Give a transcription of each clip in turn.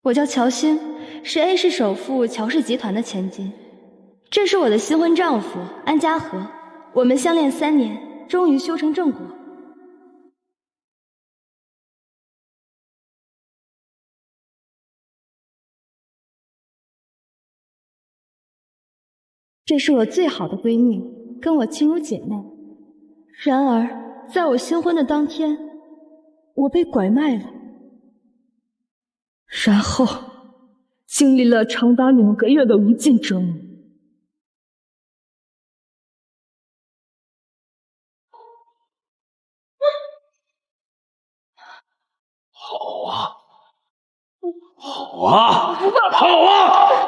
我叫乔欣，是 A 市首富乔氏集团的千金。这是我的新婚丈夫安家和，我们相恋3年，终于修成正果。这是我最好的闺蜜，跟我亲如姐妹。然而，在我新婚的当天，我被拐卖了。然后经历了长达2个月的无尽折磨。好啊，好啊，好啊！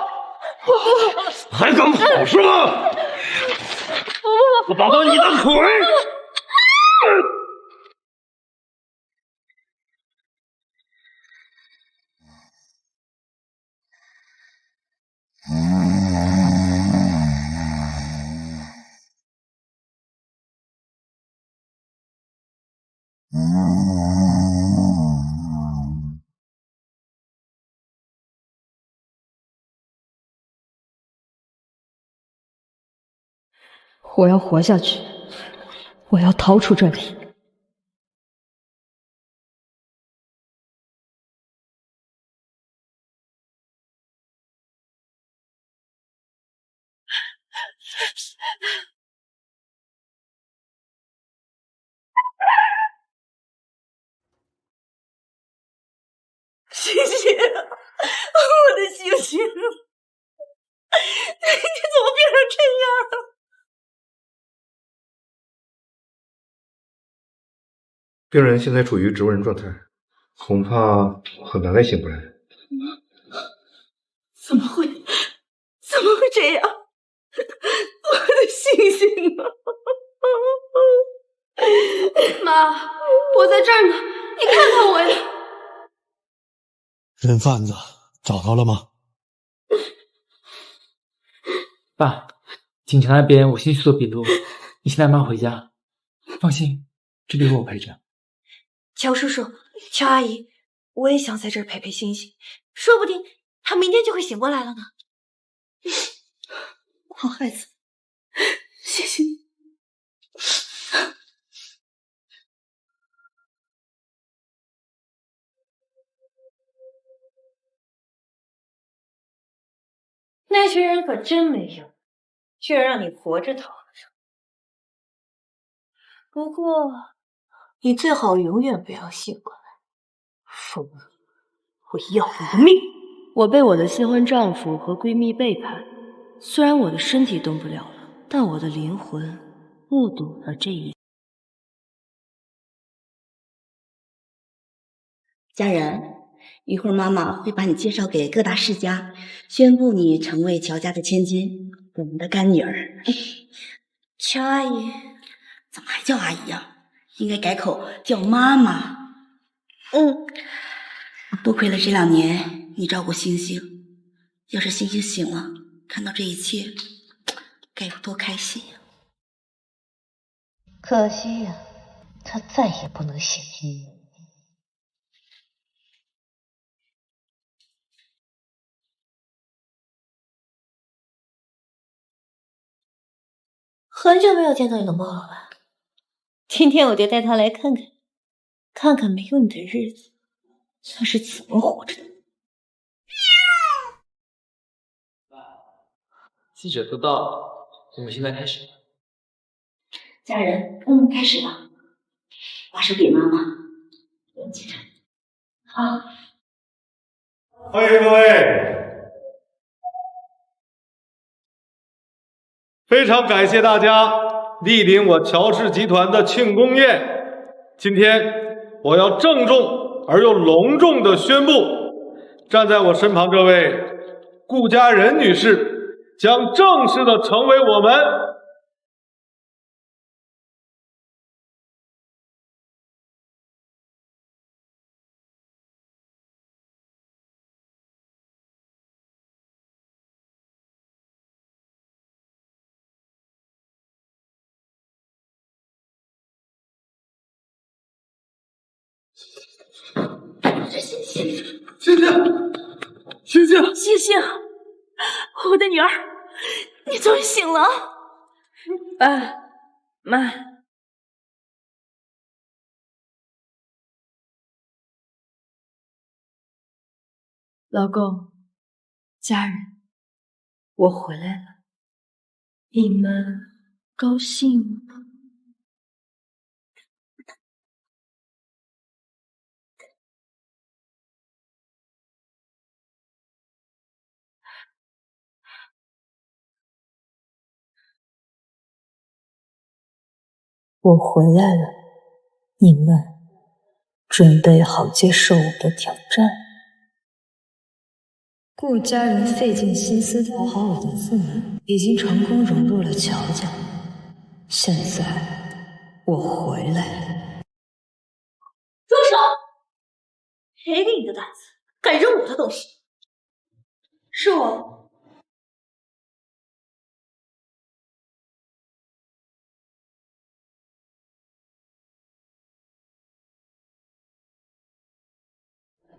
还敢跑是吗？我打断你的腿！我要活下去，我要逃出这里。星星，我的星星，你怎么变成这样了？病人现在处于植物人状态，恐怕很难再醒过来。怎么会这样？我的星星啊！妈，我在这儿呢，你看看我呀！人贩子找到了吗？爸，警察那边我先去做笔录，你先带妈回家。放心，这里有我陪着。乔叔叔，乔阿姨，我也想在这儿陪陪星星，说不定他明天就会醒过来了呢。好孩子，谢谢你。那群人可真没用，居然让你活着逃了。不过，你最好永远不要醒过来，否则我要你的命！我被我的新婚丈夫和闺蜜背叛，虽然我的身体动不了了，但我的灵魂目睹了这一切。家人，一会儿妈妈会把你介绍给各大世家，宣布你成为乔家的千金，我们的干女儿。乔阿姨，怎么还叫阿姨呀？应该改口叫妈妈。多亏了这2年你照顾星星，要是星星醒了，看到这一切，该有多开心呀！可惜呀，他再也不能醒了。很久没有见到你的猫了吧？今天我就带它来看看，看看没有你的日子，它是怎么活着的。记者都到了，我们现在开始。家人，开始吧。把手给妈妈，不用紧张。好。欢迎各位！非常感谢大家莅临我乔氏集团的庆功宴。今天我要郑重而又隆重地宣布，站在我身旁这位顾佳人女士将正式地成为我们星星，星星，星星，我的女儿，你终于醒了。爸妈，老公，家人，我回来了，你们高兴吗？我回来了，你们准备好接受我的挑战？顾家人费尽心思讨好我的父母，已经成功融入了乔家。现在我回来了。住手！谁给你的胆子，敢扔我的东西？是我。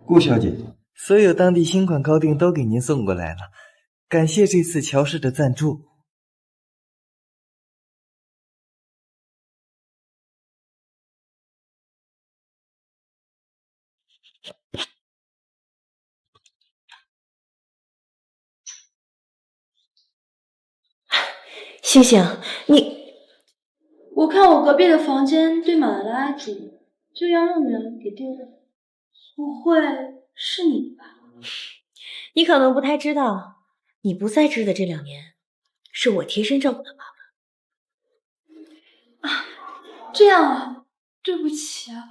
顾小姐，所有当地新款糕点都给您送过来了，感谢这次乔氏的赞助。星星，我看我隔壁的房间堆满了垃圾，就要让人给丢了。不会是你吧？你可能不太知道，你不在这的这2年，是我贴身照顾的妈妈。这样啊，对不起啊，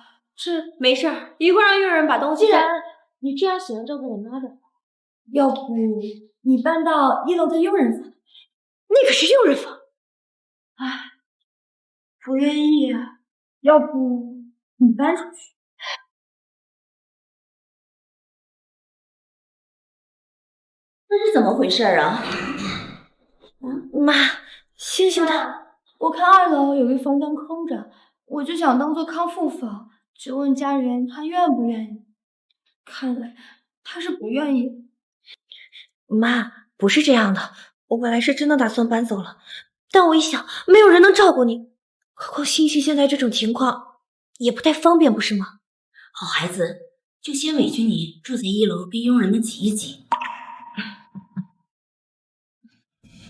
没事儿，一会儿让佣人把东西。既然你这样喜欢照顾我妈的，要不你搬到1楼的佣人房？那可是佣人房。不愿意啊，要不你搬出去？那是怎么回事啊？妈，星星她……我看2楼有个房间空着，我就想当做康复房，就问家人他愿不愿意。看来他是不愿意。妈，不是这样的，我本来是真的打算搬走了，但我一想，没有人能照顾你，何况星星现在这种情况也不太方便，不是吗？好孩子，就先委屈你住在1楼，跟佣人们挤一挤。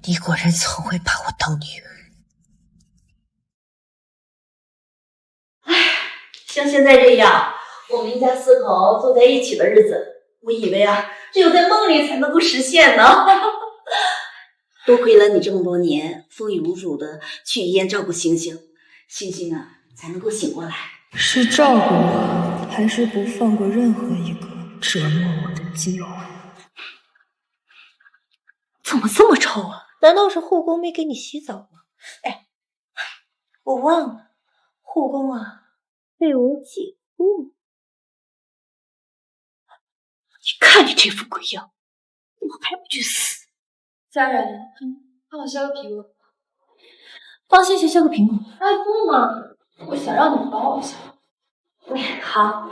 你果然从未把我当女儿。像现在这样，我们一家4口坐在一起的日子，我以为啊，只有在梦里才能够实现呢。多亏了你这么多年风雨无阻的去医院照顾星星，星星啊才能够醒过来。是照顾我，还是不放过任何一个折磨我的机会？怎么这么臭啊？难道是护工没给你洗澡吗？哎，我忘了，护工啊被我解雇。你看你这副鬼样，我还不去死！家人，帮我削个苹果。帮星星削个苹果。哎，不嘛，我想让你们帮我削。好。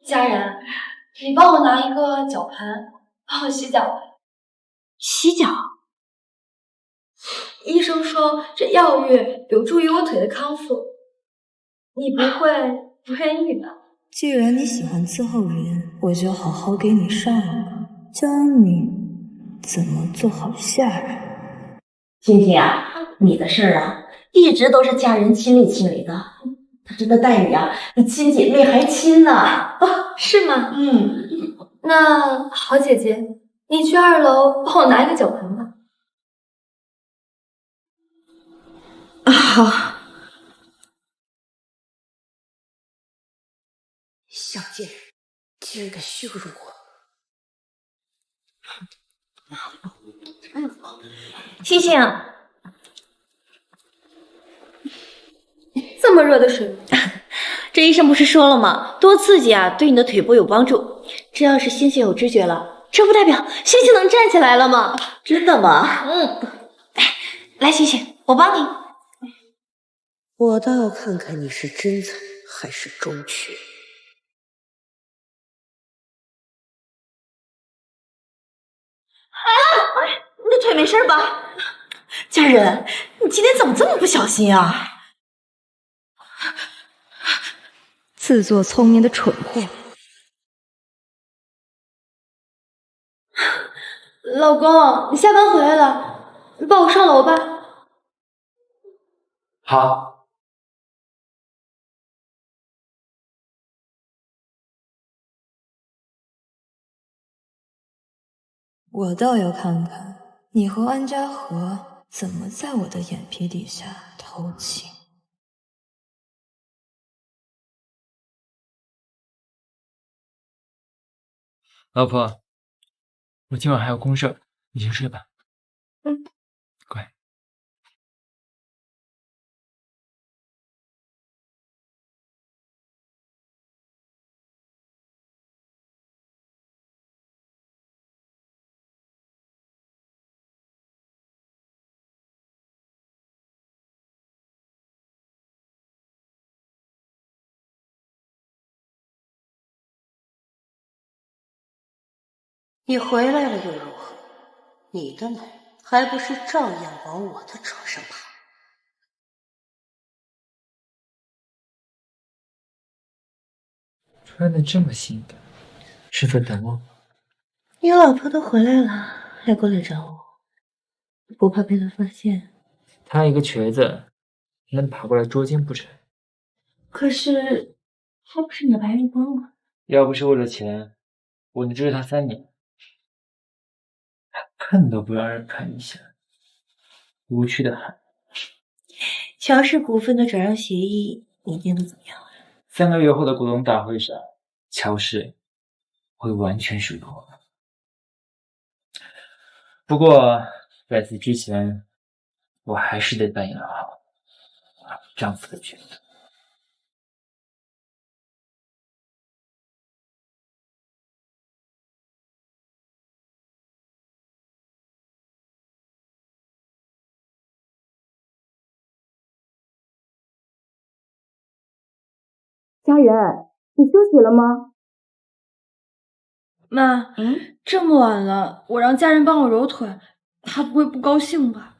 家人，你帮我拿一个脚盘，帮我洗脚。洗脚？医生说这药浴有助于我腿的康复，你不会不愿意吧？既然你喜欢伺候人，我就好好给你上了课，教你怎么做好下人。星星啊，你的事儿啊，一直都是家人亲力亲为的，他真的待你啊，比亲姐妹还亲呢。是吗？那好姐姐，你去2楼帮我拿一个脚盆吧。好。小贱人，竟然敢羞辱我！星星，这么热的水，这医生不是说了吗？多刺激啊，对你的腿部有帮助。这要是星星有知觉了，这不代表星星能站起来了吗？真的吗？来，星星，我帮你。我倒要看看你是真才还是忠犬。你的腿没事吧？家人，你今天怎么这么不小心啊？自作聪明的蠢货！老公，你下班回来了，你帮我上楼吧。好，我倒要看看你和安家和怎么在我的眼皮底下偷情。老婆，我今晚还有公事，你先睡吧。嗯，乖。你回来了又如何？你的男人还不是照样往我的床上爬？穿的这么性感，是在等我吗？你老婆都回来了，还过来找我，不怕被他发现？他一个瘸子，能跑过来捉奸不成？可是他不是你的白月光吗？要不是为了钱，我能追他3年。看都不让人看一下，无趣的很。乔氏股份的转让协议你定的怎么样了？3个月后的股东大会上，乔氏会完全属于我。不过在此之前，我还是得扮演好丈夫的角色。家人，你休息了吗？妈，这么晚了，我让家人帮我揉腿，他不会不高兴吧？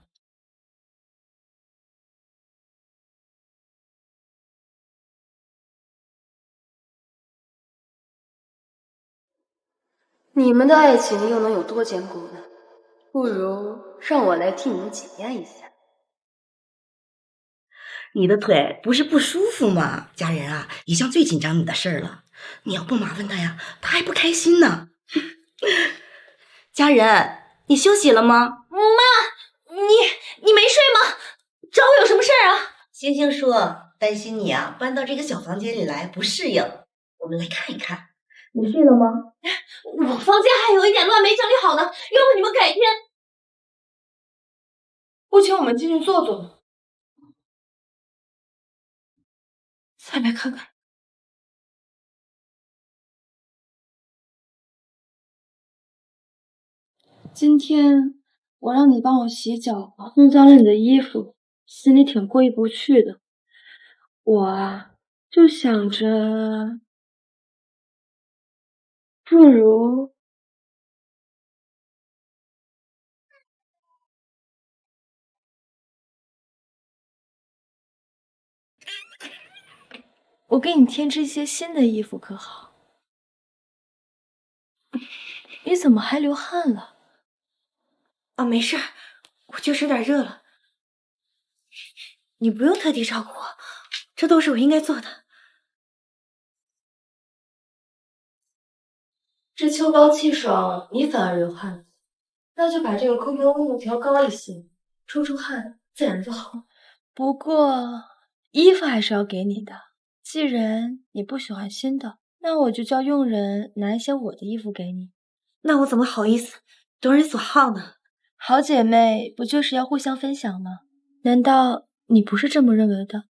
你们的爱情又能有多坚固呢？不如让我来替你们检验一下。你的腿不是不舒服吗？家人啊，一向最紧张你的事儿了，你要不麻烦他呀，他还不开心呢。家人，你休息了吗？妈，你没睡吗？找我有什么事儿啊？星星说担心你啊，搬到这个小房间里来不适应，我们来看一看。你睡了吗？我房间还有一点乱，没整理好呢，要不你们改天？不请我们进去坐坐吗？再来看看。今天我让你帮我洗脚，弄脏了你的衣服，心里挺过意不去的。我啊，就想着，不如我给你添置一些新的衣服，可好？你怎么还流汗了？啊，没事，我就是有点热了。你不用特地照顾我，这都是我应该做的。这秋高气爽，你反而流汗了，那就把这个空调温度调高一些，出汗自然就好。不过衣服还是要给你的，既然你不喜欢新的，那我就叫佣人拿一些我的衣服给你。那我怎么好意思夺人所好呢？好姐妹不就是要互相分享吗？难道你不是这么认为的？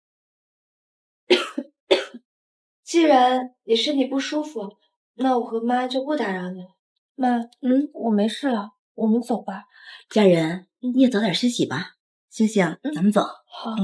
既然你身体不舒服，那我和妈就不打扰你了。妈，我没事了，我们走吧。家人，你也早点休息吧。星星，咱们走。好。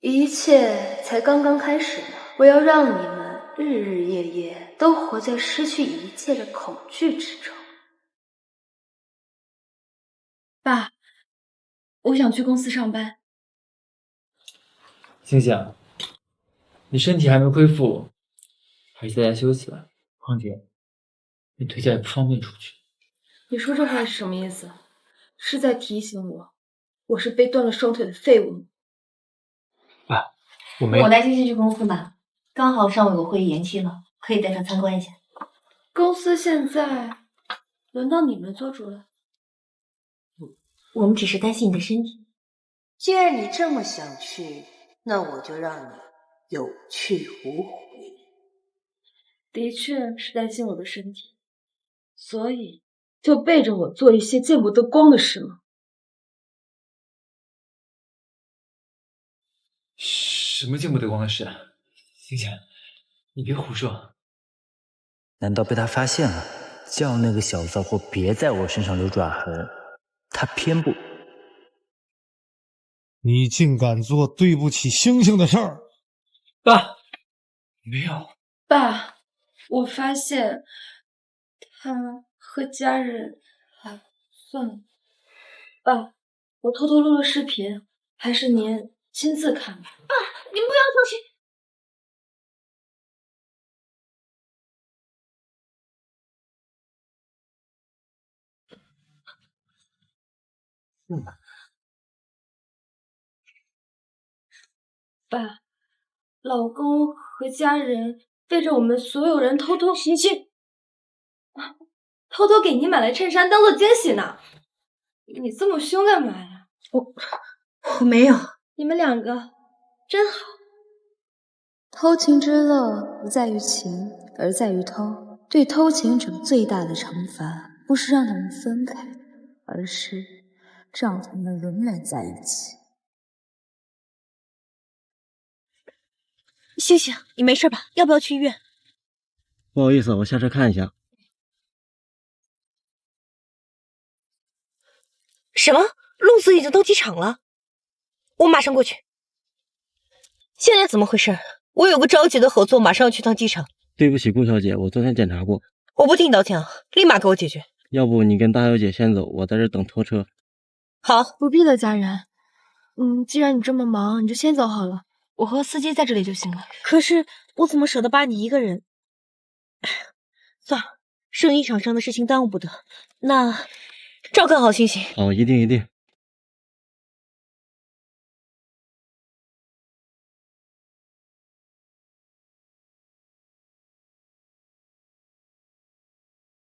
一切才刚刚开始呢。我要让你们日日夜夜都活在失去一切的恐惧之中。爸，我想去公司上班。星星，你身体还没恢复，还是在家休息吧。况且，你腿脚也不方便出去。你说这话是什么意思？是在提醒我是被断了双腿的废物吗？爸，我没有。我带星星去公司吧，刚好上午有个会议延期了，可以带上参观一下。公司现在轮到你们做主了。我们只是担心你的身体。既然你这么想去，那我就让你有去无回。的确是担心我的身体，所以就背着我做一些见不得光的事吗？什么见不得光的事？星星，你别胡说。难道被他发现了，叫那个小骚货别在我身上留爪痕？他偏不。你竟敢做对不起星星的事儿！爸，没有。爸，我发现他和家人……算了，爸，我偷偷录了视频，还是您亲自看吧。爸，您不要出去。爸，老公和家人背着我们所有人偷偷给你买了衬衫当做惊喜呢。你这么凶干嘛呀？我没有。你们两个真好。偷情之乐不在于情，而在于偷。对偷情者最大的惩罚，不是让他们分开，而是让他们永远在一起。星星，你没事吧？要不要去医院？不好意思，我下车看一下。什么？陆子已经到机场了？我马上过去。现在怎么回事？我有个着急的合作，马上要去趟机场。对不起，顾小姐，我昨天检查过。我不听你道歉，立马给我解决。要不你跟大小姐先走，我在这等拖车。好，不必了，家人。既然你这么忙，你就先走好了。我和司机在这里就行了。可是我怎么舍得把你一个人？算了，生意场上的事情耽误不得。那照看好星星。好，一定一定。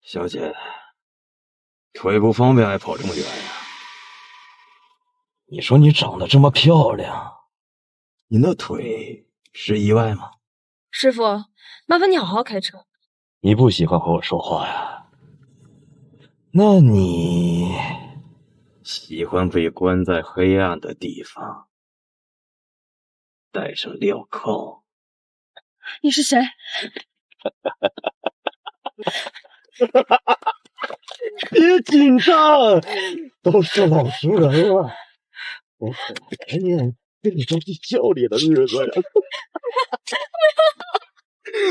小姐，腿不方便还跑这么远呀？你说你长得这么漂亮，你那腿是意外吗？师傅，麻烦你好好开车。你不喜欢和我说话呀？那你喜欢被关在黑暗的地方，戴上镣铐？你是谁？别紧张，都是老熟人了，我很怀念跟你朝夕交里的日子呀。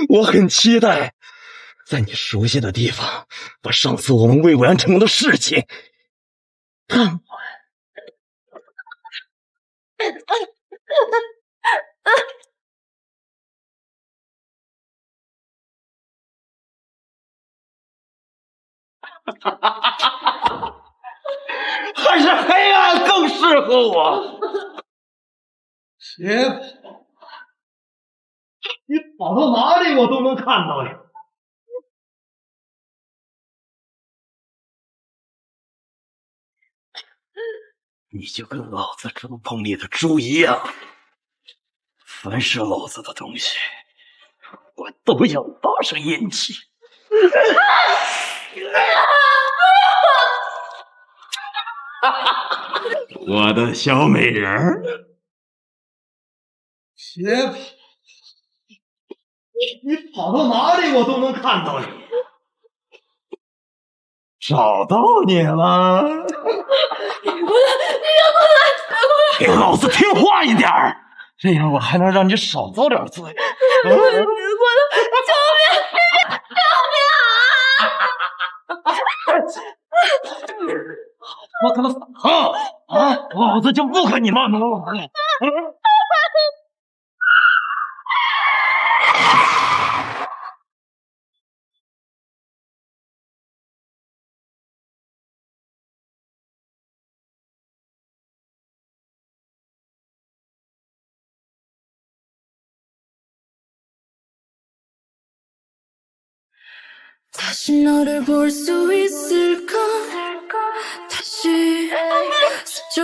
我很期待在你熟悉的地方把上次我们未完成的事情干完。还是黑暗更适合我。别跑！你跑到哪里我都能看到你。你就跟老子猪棚里的猪一样，凡是老子的东西，我都要搭上阴气。我的小美人儿，别跑！你跑到哪里我都能看到你。找到你了！你别过来！你别过来！给老子听话一点儿！这样我还能让你少遭点罪。我的，救命！我他妈老子就不跟你慢慢玩了。小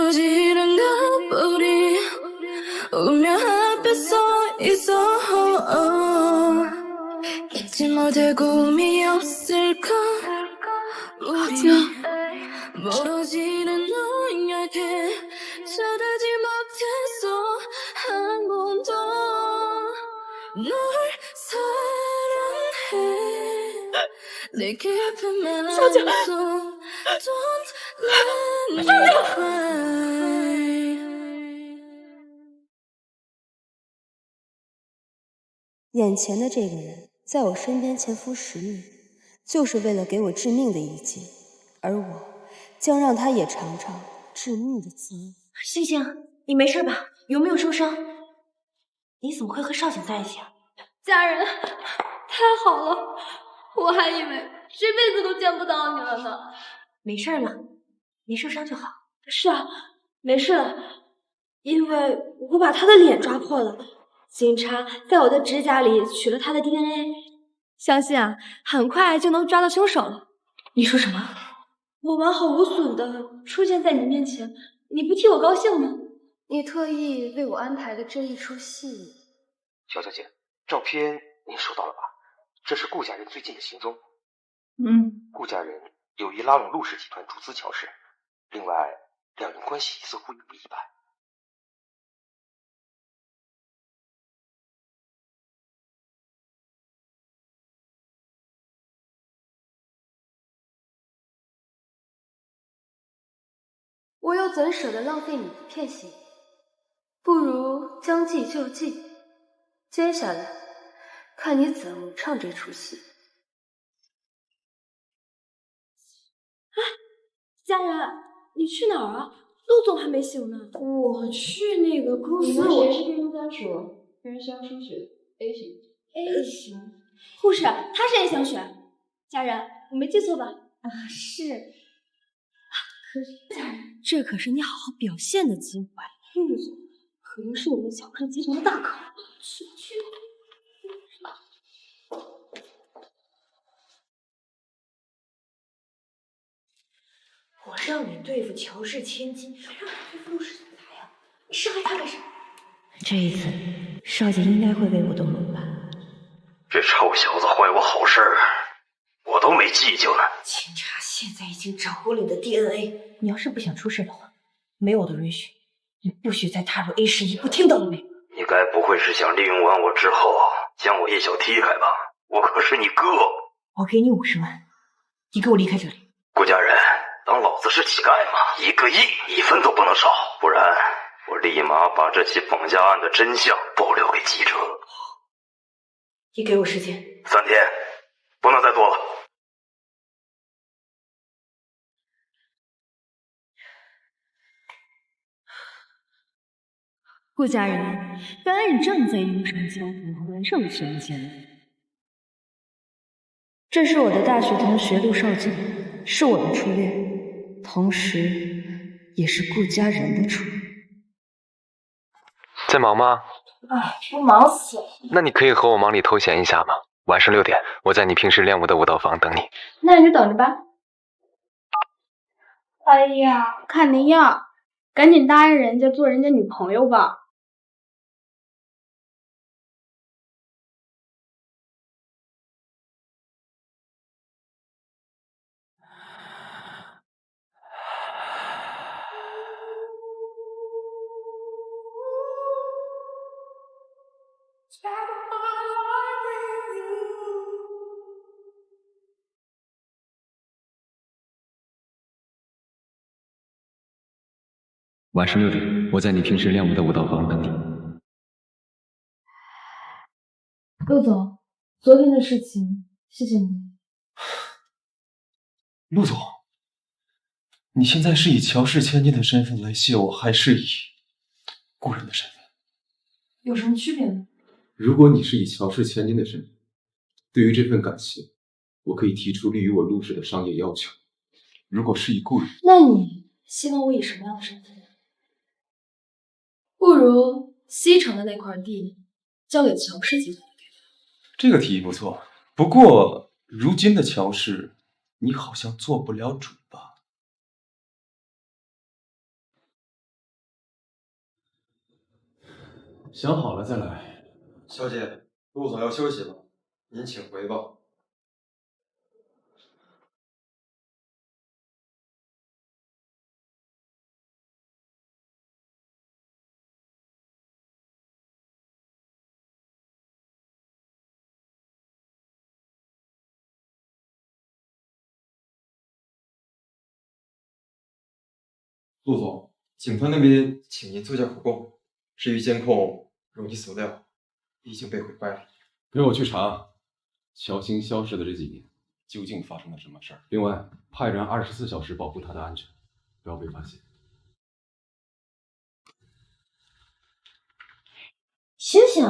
姐，眼前的这个人在我身边潜伏10年，就是为了给我致命的一击，而我将让他也尝尝致命的滋味。星星，你没事吧？有没有受伤？你怎么会和少景在一起啊？家人，太好了，我还以为这辈子都见不到你了呢。没事了，没受伤就好。是啊，没事了，因为我把他的脸抓破了，警察在我的指甲里取了他的 DNA， 相信啊，很快就能抓到凶手了。你说什么？我完好无损的出现在你面前，你不替我高兴吗？你特意为我安排的这一出戏。乔小姐，照片您收到了吧？这是顾家人最近的行踪。顾家人有意拉拢陆氏集团出资乔氏，另外两人关系似乎也不一般。我又怎舍得浪费你一片心？不如将计就计，接下来看你怎么唱这出戏。家人，你去哪儿啊？陆总还没醒呢。我去那个公司。你们谁是病人家属？偏香输血 A 型。A 型。护士，他是 A 型血。家人，我没记错吧？啊，是。可是家人，这可是你好好表现的机会。陆总可能是我们乔氏集团的大客户。去。我让你对付乔氏千金，让你对付陆氏总裁呀！你伤害他干什么？这一次，少姐应该会为我动手吧？这臭小子坏我好事儿，我都没计较呢。警察现在已经掌握了你的 DNA， 你要是不想出事的话，没有我的允许，你不许再踏入 A 市一步，听到了没？你该不会是想利用完我之后将我一脚踢开吧？我可是你哥。我给你50万，你给我离开这里。顾家人，当老子是乞丐吗？1个亿，1分都不能少，不然我立马把这起绑架案的真相爆料给记者。你给我时间3天，不能再多了。顾家人，本人正在用上江湖和圣玄剑。这是我的大学同学陆少景，是我的初恋，同时也是顾家人的初恋。在忙吗？我忙死了。那你可以和我忙里偷闲一下吗？晚上6点，我在你平时练舞的舞蹈房等你。那你就等着吧。哎呀，看那样，赶紧答应人家做人家女朋友吧。晚上6点，我在你平时练舞的舞蹈房等你。陆总，昨天的事情，谢谢你。陆总，你现在是以乔氏千金的身份来谢我，还是以故人的身份？有什么区别呢？如果你是以乔氏千金的身份，对于这份感谢，我可以提出利于我陆氏的商业要求。如果是以故人，那你希望我以什么样的身份呢？不如西城的那块地交给乔氏集团。这个提议不错。不过如今的乔氏，你好像做不了主吧？想好了再来。小姐，陆总要休息了，您请回吧。陆总，警方那边请您做下口供。至于监控，如你所料，已经被毁坏了。陪我去查乔欣消失的这几年究竟发生了什么事儿。另外，派人24小时保护他的安全，不要被发现。星星，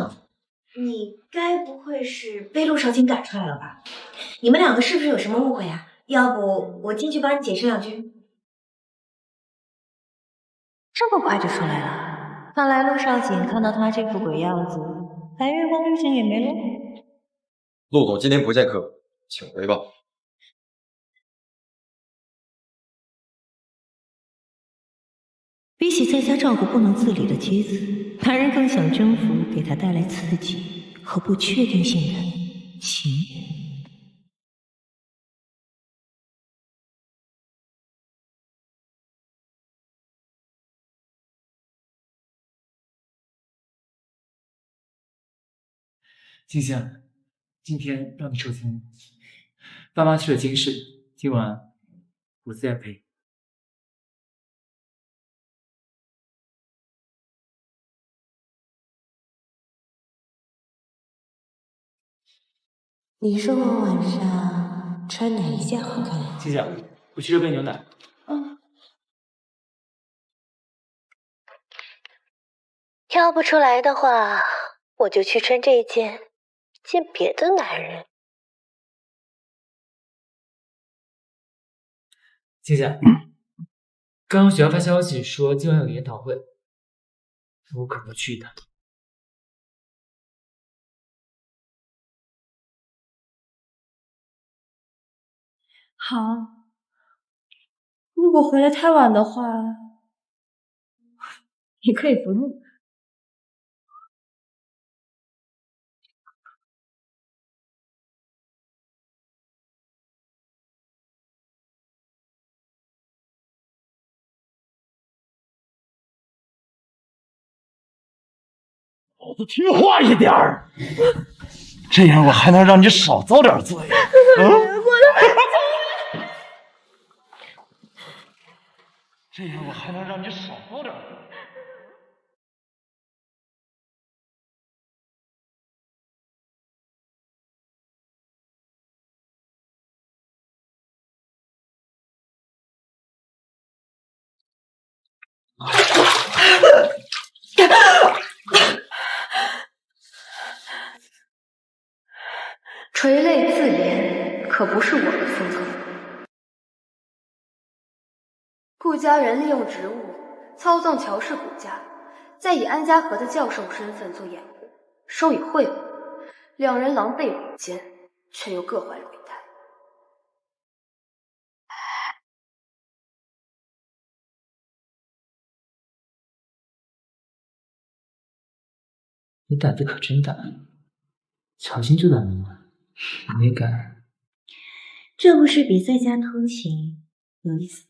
你该不会是被陆少卿赶出来了吧？你们两个是不是有什么误会啊？要不我进去帮你解释两句。这么快就出来了，看来陆少景看到他这副鬼样子，白月光之情也没了。陆总今天不见客，请回吧。比起在家照顾不能自理的妻子，男人更想征服给他带来刺激和不确定性的情人。静香，今天让你受惊，爸妈去了京市，今晚我自然陪。你说我晚上穿哪一件好看？静香，我去热杯牛奶。挑不出来的话，我就去穿这件，见别的男人。静香，刚刚学校发消息说今晚有个研讨会，我可不去的。好，如果回来太晚的话，你可以不录。老子听话一点儿，这样我还能让你少遭点罪。这样我还能让你少遭点罪。垂泪自怜可不是我的风格。顾家人利用职务操纵乔氏股价，再以安家和的教授身份做掩护，收以贿赂，两人狼狈为奸，却又各怀鬼胎。你胆子可真大，乔欣就在门外，你也敢？这不是比在家偷情有意思？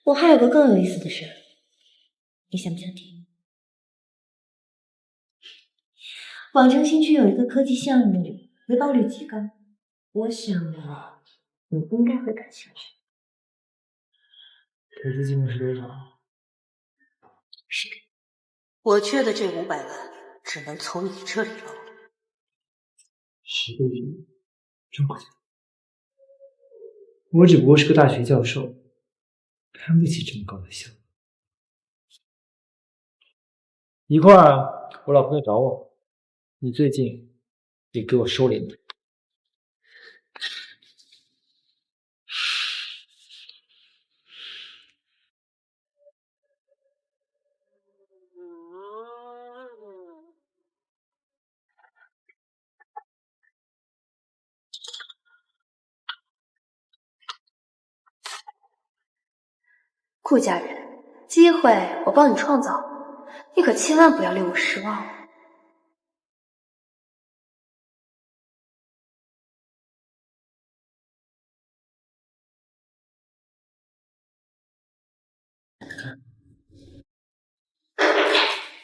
我还有个更有意思的事，你想不想听？广城新区有一个科技项目，回报率极高，我想你应该会感兴趣。投资金额是多少？10个亿。我缺的这500万，只能从你这里捞了。10个亿，这么快？我只不过是个大学教授，看不起这么高的项目。一会儿我老婆要找我，你最近得给我收敛点。顾家人，机会我帮你创造，你可千万不要令我失望了。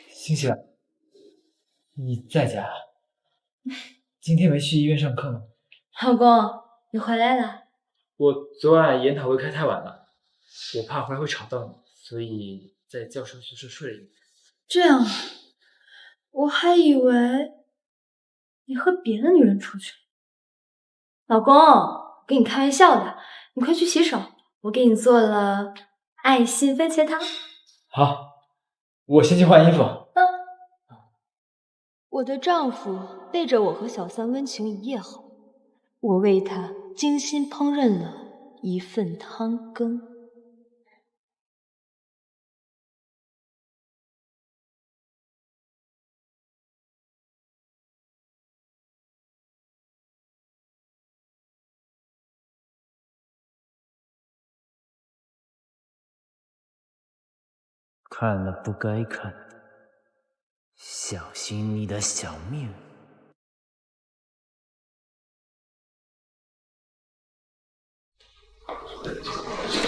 星星，你在家？今天没去医院上课吗？老公，你回来了。我昨晚研讨会开太晚了，我怕回来会吵到你，所以在教授宿舍睡了一晚。这样啊，我还以为你和别的女人出去了。老公，跟你开玩笑的，你快去洗手，我给你做了爱心番茄汤。好，我先去换衣服。我的丈夫背着我和小三温情一夜后，我为他精心烹饪了一份汤羹。看了不该看的，小心你的小命。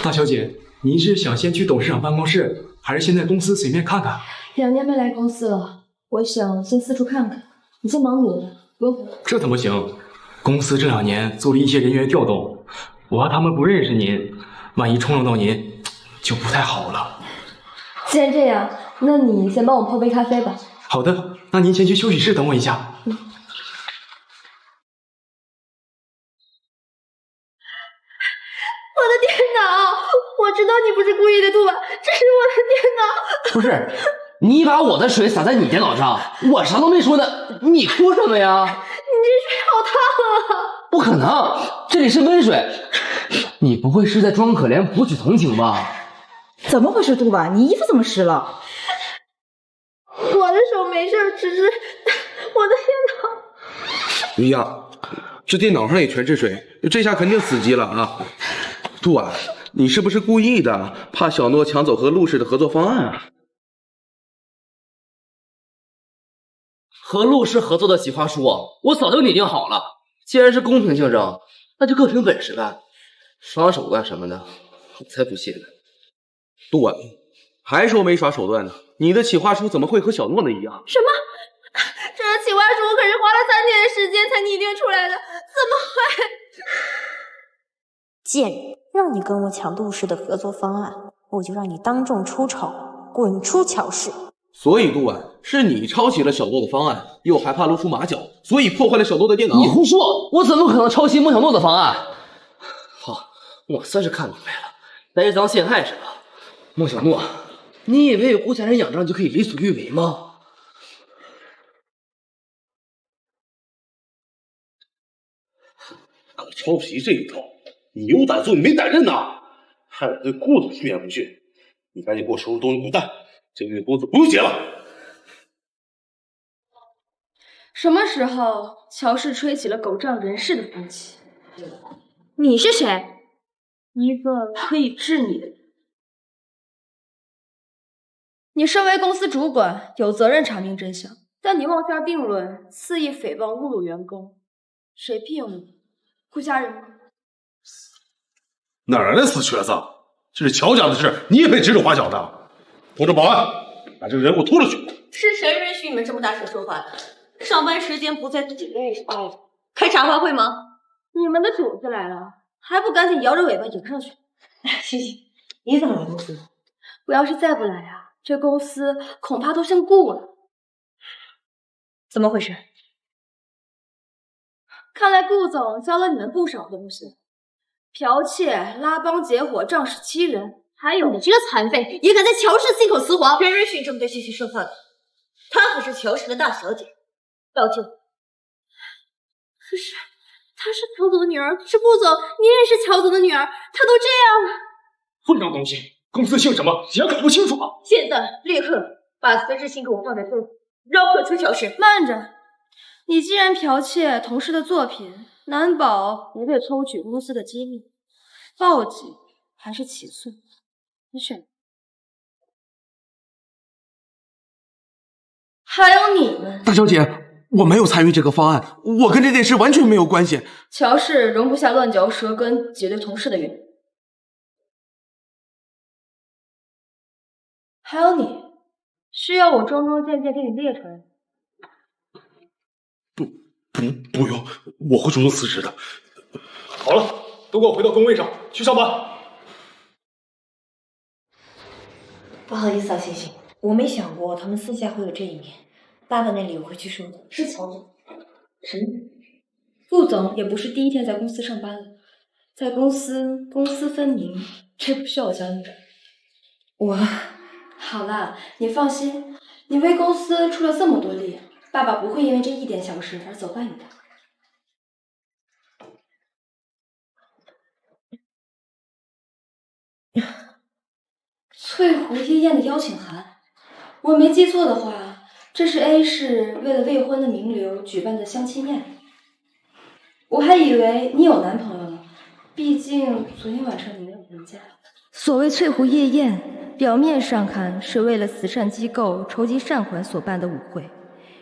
大小姐，您是想先去董事长办公室，还是先在公司随便看看2年没来公司了，我想先四处看看。你先忙你的，不用回来。这怎么行？公司这2年做了一些人员调动，我怕他们不认识您，万一冲撞到您，就不太好了。既然这样，那你先帮我泡杯咖啡吧。好的，那您先去休息室等我一下。我的电脑，我知道你不是故意的，杜婉，这是我的电脑。不是，你把我的水洒在你电脑上，我啥都没说呢，你哭什么呀？你这水好烫啊！不可能，这里是温水，你不会是在装可怜博取同情吧？怎么回事，杜婉？你衣服怎么湿了？我的手没事，只是我的电脑。于洋，这电脑上也全是水，这下肯定死机了啊！杜婉，你是不是故意的？怕小诺抢走和陆氏的合作方案啊？和陆氏合作的企划书，我早就拟定好了。既然是公平竞争，那就各凭本事呗，耍手段什么的，我才不信呢。杜婉，还说没耍手段呢？你的企划书怎么会和小诺的一样？什么？这个企划书可是花了3天的时间才拟定出来的，怎么会？贱人，让你跟我抢陆氏的合作方案，我就让你当众出丑，滚出乔氏。所以杜婉，是你抄袭了小诺的方案，又害怕露出马脚，所以破坏了小诺的电脑。你胡说！我怎么可能抄袭孟小诺的方案？好，我算是看明白了，栽赃陷害是吧？孟小诺，你以为有顾家人仰仗就可以为所欲为吗？搞抄袭这一套，你有胆做你没胆认呐！害我对顾总出言不逊，你赶紧给我收拾东西滚蛋！这个月工资不用结了。什么时候乔氏吹起了狗仗人势的风气？你是谁？一个可以治你的人。你身为公司主管，有责任查明真相，但你妄下定论，肆意诽谤侮辱员工，谁聘用你？顾家人吗？哪来的死瘸子？这是乔家的事，你也配指手画脚的？通知保安，把这个人给我拖出去。是谁允许你们这么大声说话的？上班时间不在自己位置待着，开茶话会吗？你们的主子来了，还不赶紧摇着尾巴迎上去？星星，你怎么来公司？我要是再不来啊，这公司恐怕都先顾了。怎么回事？看来顾总教了你们不少东西，剽窃、拉帮结伙、仗势欺人，还有你这个残废也敢在乔氏信口雌黄！谁允许你这么对欣欣说话的？她可是乔氏的大小姐，道歉。可是她是乔总的女儿，可是顾总你也是乔总的女儿，她都这样了。混账东西！公司姓什么也搞不清楚啊！现在立刻把辞职信给我放在桌上，让我退乔氏。慢着，你既然剽窃同事的作品，难保也得抽取公司的机密。报警还是起诉？你选。还有你们，大小姐，我没有参与这个方案，我跟这件事完全没有关系。乔氏容不下乱嚼舌根挤兑同事的人。还有你，需要我桩桩件件给你列出来？不用，我会主动辞职的。好了，都给我回到工位上去上班。不好意思啊，欣欣，我没想过他们私下会有这一面。爸爸那里我会去说的。是乔总。什么？顾总也不是第一天在公司上班了，在公私分明，这不需要我教你的。好啦，你放心，你为公司出了这么多力，爸爸不会因为这一点小事而责怪你的。翠湖夜宴的邀请函，我没记错的话，这是 A 市为了未婚的名流举办的相亲宴。我还以为你有男朋友了，毕竟昨天晚上你没有回家。所谓翠湖夜宴，表面上看是为了慈善机构筹集善款所办的舞会，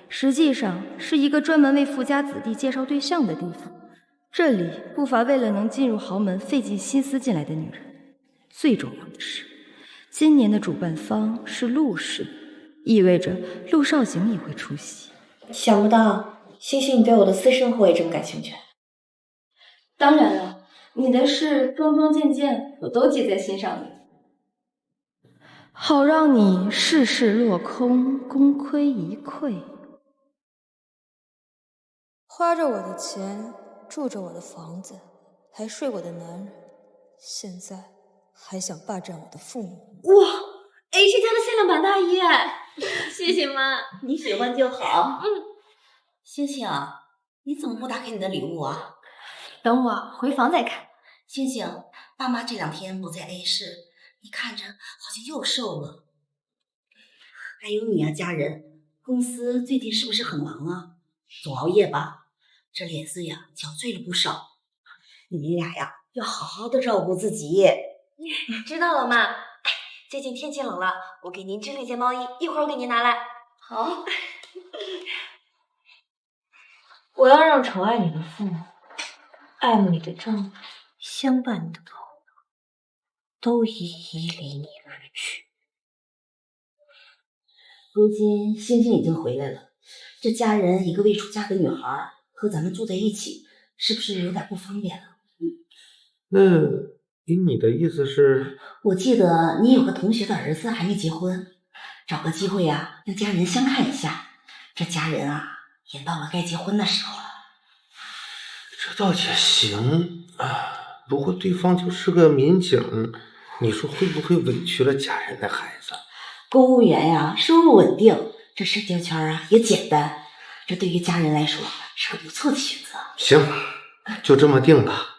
实际上是一个专门为富家子弟介绍对象的地方。这里不乏为了能进入豪门费尽心思进来的女人。最重要的是，今年的主办方是陆氏，意味着陆少景也会出席。想不到欣欣你对我的私生活也这么感兴趣。当然了，你的事桩桩件件我都记在心上了，好让你事事落空，功亏一篑。花着我的钱，住着我的房子，还睡我的男人，现在还想霸占我的父母。哇 ，H 家的限量版大衣，谢谢妈，你喜欢就好。星星，你怎么不打开你的礼物啊？等我回房再看。星星，爸妈这2天不在 A 市，你看着好像又瘦了。还有你啊，家人，公司最近是不是很忙啊？总熬夜吧？这脸色呀憔悴了不少。你俩呀要好好的照顾自己。知道了，妈。最近天气冷了，我给您织了一件毛衣，一会儿我给您拿来。好。我要让宠爱你的父母、爱慕你的丈夫、相伴你的头脑，都一一离你而去。如今星星已经回来了，这家人一个未出嫁的女孩和咱们住在一起，是不是有点不方便了？那你的意思是？我记得你有个同学的儿子还没结婚，找个机会啊，让家人相看一下。这家人啊，也到了该结婚的时候了。这倒也行啊，不过对方就是个民警，你说会不会委屈了家人的孩子？公务员呀，收入稳定，这社交圈啊也简单，这对于家人来说是个不错的选择。行，就这么定了。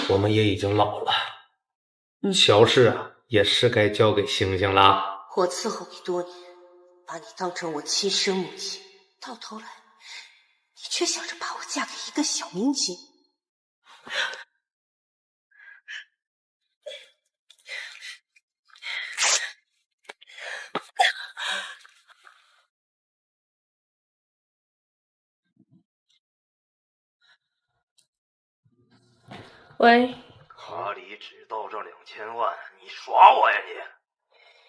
我们也已经老了，乔氏啊，也是该交给星星了。我伺候你多年，把你当成我亲生母亲，到头来，你却想着把我嫁给一个小明星。喂，卡里只到这2000万，你耍我呀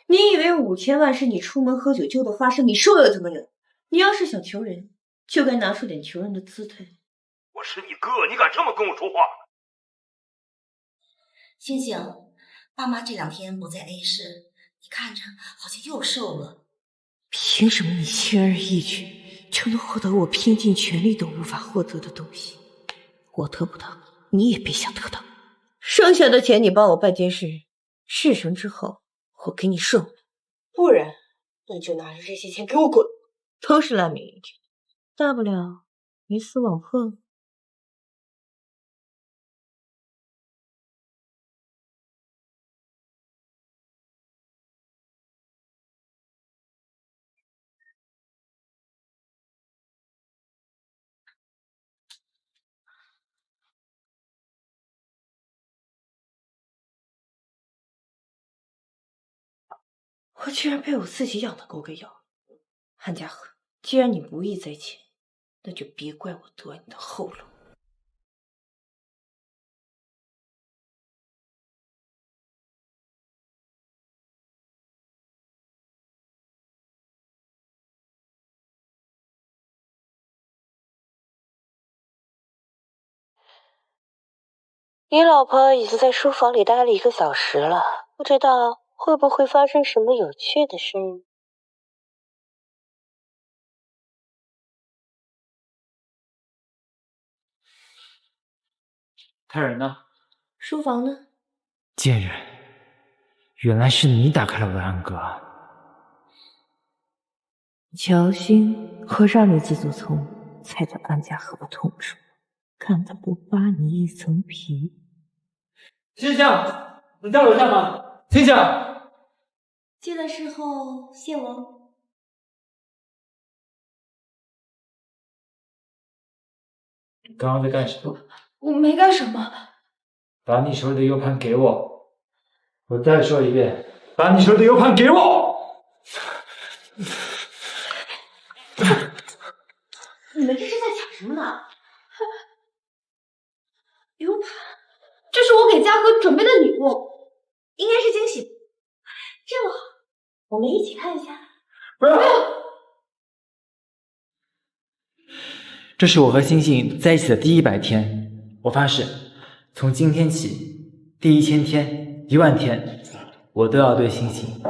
你？你以为5000万是你出门喝酒就能发生？你说有怎么有？你要是想求人，就该拿出点求人的姿态。我是你哥，你敢这么跟我说话？星星，爸妈这2天不在 A 市，你看着好像又瘦了。凭什么你轻而易举就能获得我拼尽全力都无法获得的东西。我得不到，你也别想得到。剩下的钱你帮我办件事，事成之后我给你顺回，不然你就拿着这些钱给我滚，都是烂命一条，大不了鱼死网破。我居然被我自己养的狗给咬了。韩家和，既然你不义在前，那就别怪我夺你的后路。你老婆已经在书房里待了1个小时了，不知道会不会发生什么有趣的事？他人呢？书房呢？贱人，原来是你打开了文安阁。乔欣，我让你自作聪明，才叫安家和我痛楚，看他不扒你一层皮。星星，你在楼下吗？星星，进来时候谢我。刚刚在干什么？我没干什么。把你手里的 U 盘给我。我再说一遍，把你手里的 U 盘给我。你们这是在抢什么呢？U 盘，这是我给嘉禾准备的礼物，应该是惊喜。这么好，我们一起看一下。不要！这是我和星星在一起的第100天，我发誓，从今天起，第1000天、10000天，我都要对星星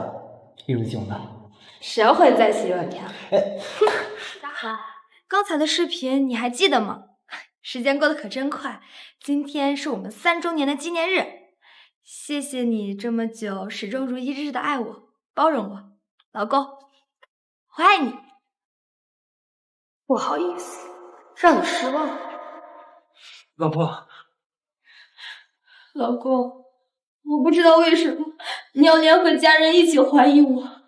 一如既往。谁会在一起10000天？嘉禾，刚才的视频你还记得吗？时间过得可真快，今天是我们3周年的纪念日，谢谢你这么久始终如一日的爱我、包容我，老公，我爱你。不好意思，让你失望了。老婆，老公，我不知道为什么你要联合家人一起怀疑我。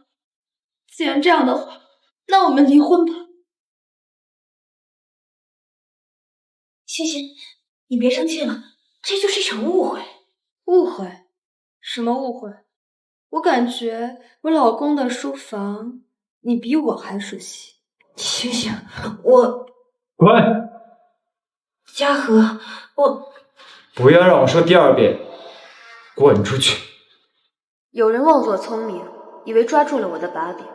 既然这样的话，那我们离婚吧。星星，你别生气了，这就是一场误会。误会？什么误会？我感觉我老公的书房你比我还熟悉。星星，我滚！嘉禾，我不要让我说第2遍，滚出去！有人妄作聪明，以为抓住了我的把柄，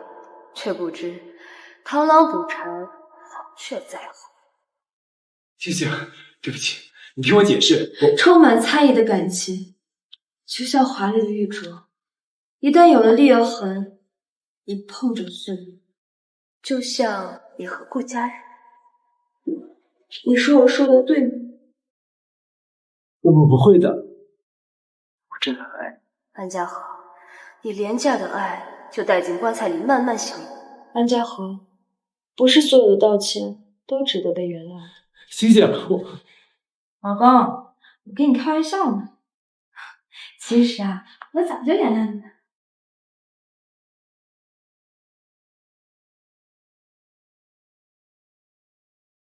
却不知螳螂捕蝉，黄雀在后。星星，对不起，你听我解释。充满猜疑的感情，就像华丽的玉镯，一旦有了裂痕，一碰就碎。就像你和顾家人。你说我说的对吗？我们不会的，我真的很爱你。安家和，你廉价的爱就带进棺材里慢慢享用。安家和，不是所有的道歉都值得被原谅。星星，老公，我跟你开玩笑呢。其实啊，我早就原谅你了。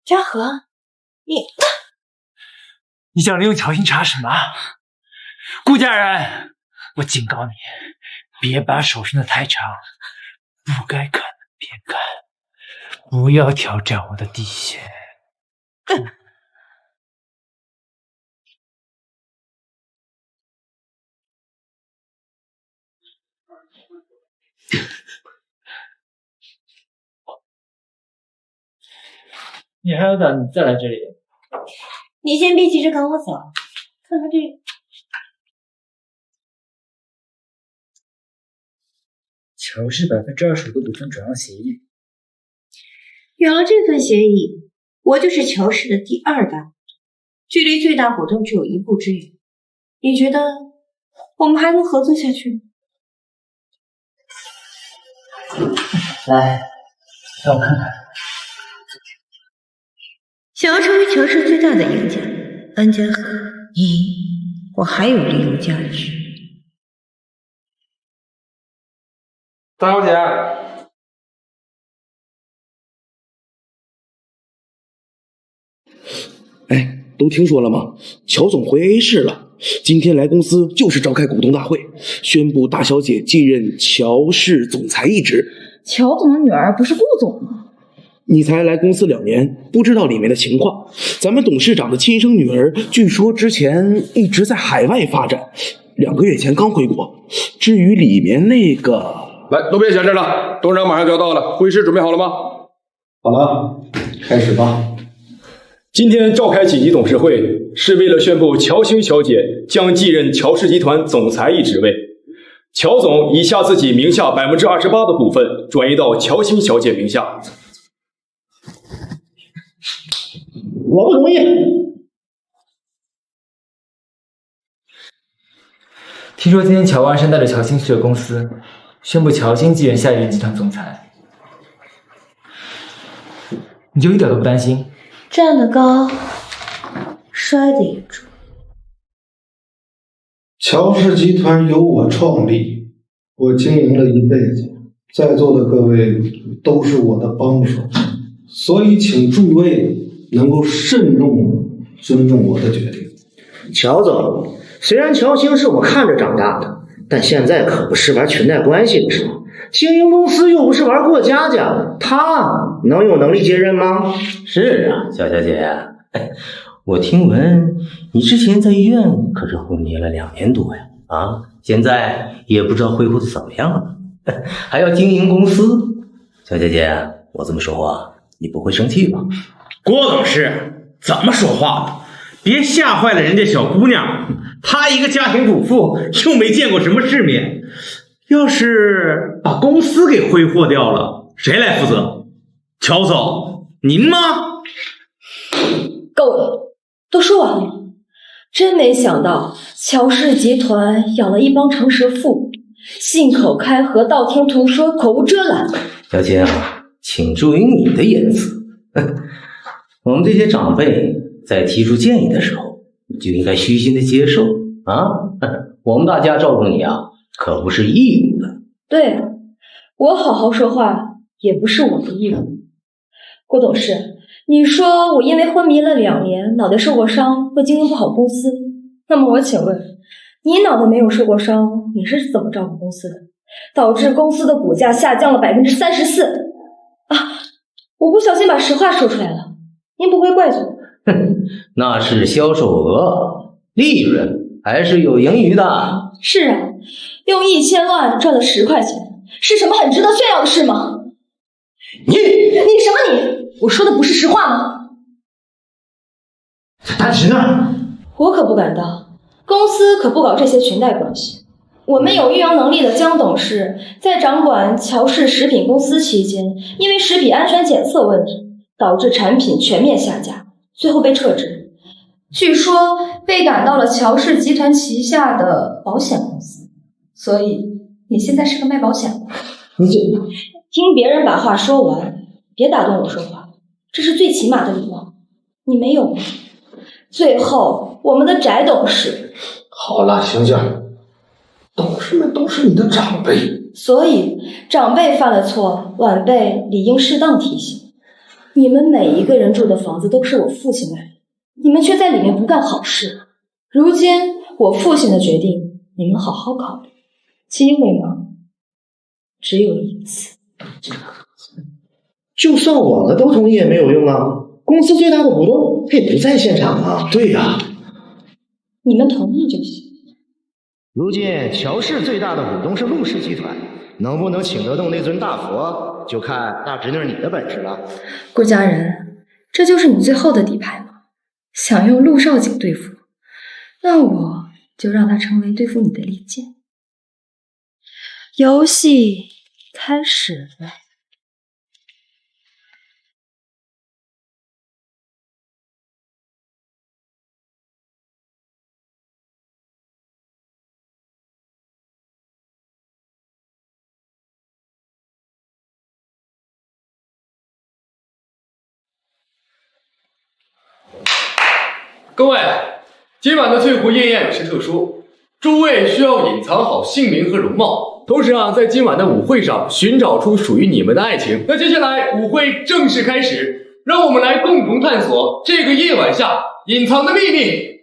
嘉禾，你想利用乔欣查什么？顾家人，我警告你，别把手伸得太长，不该看的别看，不要挑战我的底线。你还要等你再来这里？你先别急着赶我走，看看这个。乔氏25%的股份转让协议，有了这份协议，我就是乔氏的第2大股东，距离最大股东只有1步之远。你觉得我们还能合作下去吗？来，让我看看。想要成为乔氏最大的赢家，安家和我还有利用价值。大小姐，哎，都听说了吗？乔总回 A 市了，今天来公司就是召开股东大会，宣布大小姐继任乔氏总裁一职。乔总的女儿不是顾总吗？你才来公司2年，不知道里面的情况。咱们董事长的亲生女儿，据说之前一直在海外发展，2个月前刚回国。至于里面那个……来，都别闲着了，董事长马上就要到了，会议室准备好了吗？好了，开始吧。今天召开紧急董事会，是为了宣布乔欣小姐将继任乔氏集团总裁一职位。乔总已下自己名下28%的股份转移到乔欣小姐名下。我不同意。听说今天乔万山带着乔欣去了公司，宣布乔欣继任下一任集团总裁，你就一点都不担心？站得高，摔得也重。乔氏集团由我创立，我经营了一辈子，在座的各位都是我的帮手，所以请诸位能够慎重尊重我的决定。乔总，虽然乔欣是我看着长大的，但现在可不是玩裙带关系的时候，经营公司又不是玩过家家，他能有能力接任吗？是啊，小小姐，我听闻你之前在医院可是昏迷了2年多呀，现在也不知道恢复的怎么样了，还要经营公司。小姐姐，我这么说话，你不会生气吧？郭董事怎么说话呢？别吓坏了人家小姑娘，她一个家庭主妇，又没见过什么世面，要是把公司给挥霍掉了，谁来负责？乔总，您吗？够了，都说完了。真没想到乔氏集团养了一帮长舌妇，信口开河，道听途说，口无遮拦。小青啊，请注意你的言辞。我们这些长辈在提出建议的时候，你就应该虚心的接受啊！我们大家照顾你啊，可不是义务的。对啊，我好好说话也不是我的义务。郭董事，你说我因为昏迷了2年，脑袋受过伤，会经营不好公司。那么我请问，你脑袋没有受过伤，你是怎么照顾公司的？导致公司的股价下降了34%啊！我不小心把实话说出来了，您不会怪罪我？那是销售额，利润还是有盈余的。是啊，用1000万赚了10块钱，是什么很值得炫耀的事吗？你什么你？我说的不是实话吗？大侄呢？我可不敢当，公司可不搞这些裙带关系。我们有运营能力的江董事在掌管乔氏食品公司期间，因为食品安全检测问题，导致产品全面下架，最后被撤职。据说被赶到了乔氏集团旗下的保险公司，所以你现在是个卖保险的。你这听别人把话说完，别打断我说话，这是最起码的礼貌，你没有吗？最后，我们的翟董事，好了，醒醒，董事们都是你的长辈，所以长辈犯了错，晚辈理应适当提醒。你们每一个人住的房子都是我父亲买的，你们却在里面不干好事。如今我父亲的决定，你们好好考虑。机会嘛，只有一次。就算我们都同意也没有用啊！公司最大的股东他也不在现场啊。对呀，你们同意就行。如今乔氏最大的股东是陆氏集团，能不能请得动那尊大佛，就看大侄女你的本事了。顾家人，这就是你最后的底牌吗？想用陆少景对付我，那我就让他成为对付你的利剑。游戏开始了。各位，今晚的翠湖夜宴是特殊，诸位需要隐藏好姓名和容貌，同时在今晚的舞会上寻找出属于你们的爱情。那接下来舞会正式开始，让我们来共同探索这个夜晚下隐藏的秘密。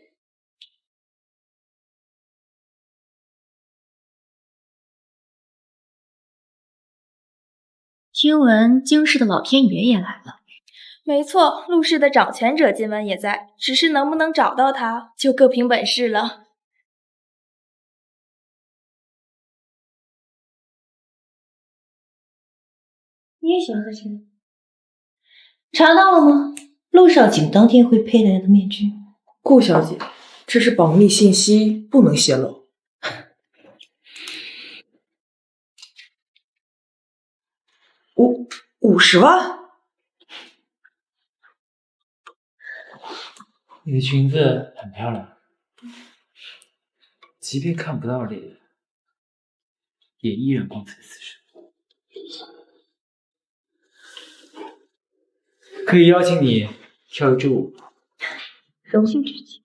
听闻京市的老天爷也来了。没错，陆氏的掌权者今晚也在，只是能不能找到他，就各凭本事了。你也喜欢这些？查到了吗？陆少景当天会佩戴的面具。顾小姐，这是保密信息，不能泄露。50万？你的裙子很漂亮，即便看不到脸，也依然光彩四射。可以邀请你跳一支舞吗？荣幸之极。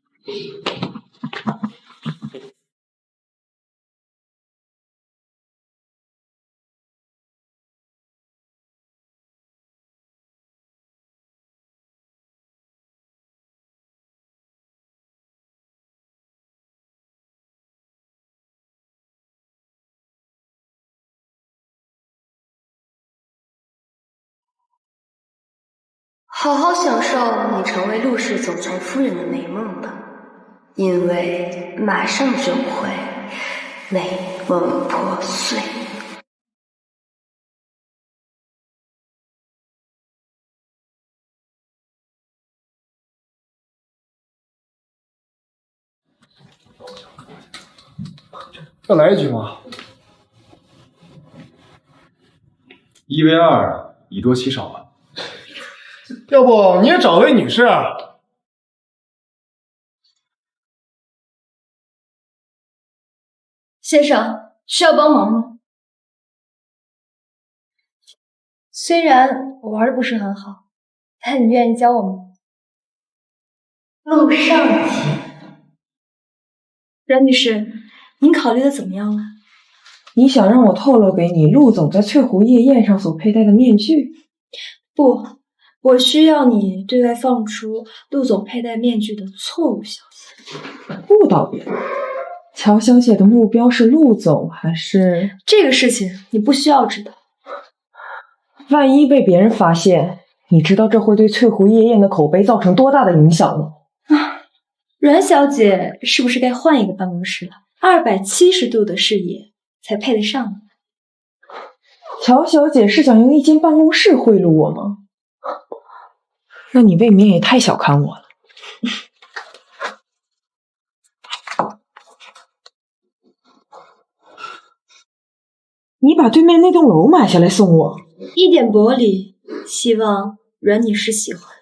好好享受你成为陆氏总裁夫人的美梦吧，因为马上就会美梦破碎。再来一局吗？1v2，以多欺少吧。要不你也找位女士？先生，需要帮忙吗？虽然我玩的不是很好，但你愿意教我吗？陆少景，阮女士，您考虑的怎么样了？你想让我透露给你陆总在翠湖夜宴上所佩戴的面具？不，我需要你对外放出陆总佩戴面具的错误消息。误导别人？乔小姐的目标是陆总还是……这个事情你不需要知道。万一被别人发现，你知道这会对翠湖夜宴的口碑造成多大的影响吗？阮小姐是不是该换一个办公室了？270度的视野才配得上呢。乔小姐是想用一间办公室贿赂我吗？那你未免也太小看我了。你把对面那栋楼买下来送我，一点薄礼，希望阮女士喜欢。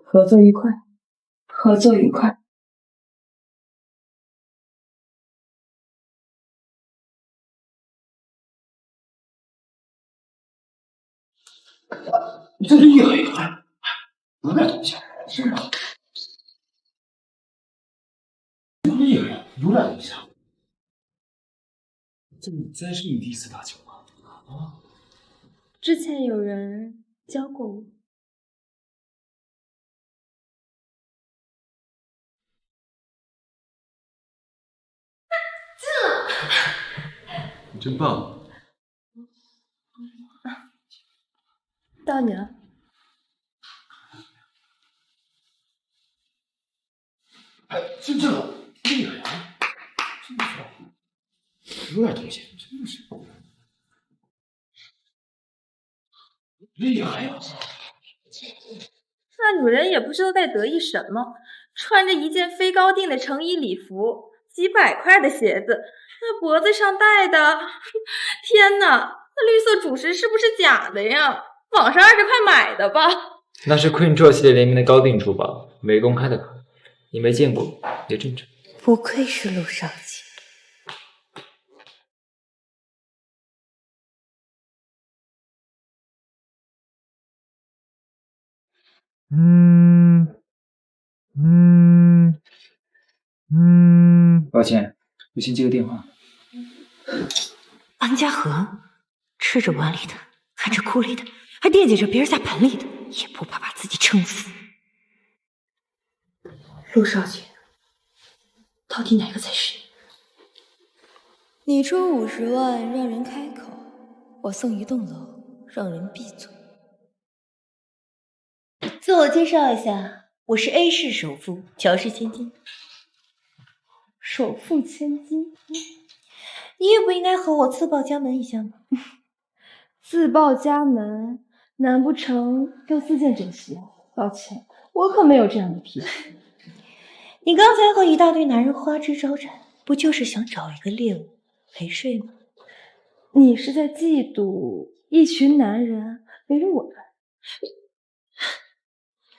合作愉快，合作愉快。你这厉害呀！有点东西，是啊，厉害，有点东西。这真是你第一次打球吗？啊？之前有人教过我。进了！你真棒。到你了。哎，进了，厉害呀！真是，有点东西，真的是厉害呀！那女人也不知道在得意什么，穿着一件非高定的成衣礼服，几百块的鞋子，那脖子上戴的，天哪，那绿色主石是不是假的呀？网上20块买的吧？那是 Queen Joy 系列联名的高定珠宝，没公开的款，你没见过也正常。不愧是陆少景。抱歉，我先接个电话。安家和吃着碗里的，看着锅里的，还惦记着别人家盆里的，也不怕把自己撑死。陆少姐，到底哪个才是你？你出50万让人开口，我送一栋楼让人闭嘴。自我介绍一下，我是 A 市首富乔氏千金。首富千金，你也不应该和我自报家门一下吗？自报家门，难不成要自荐整形？抱歉，我可没有这样的脾气。你刚才和一大堆男人花枝招展，不就是想找一个猎物陪睡吗？你是在嫉妒一群男人围着我转？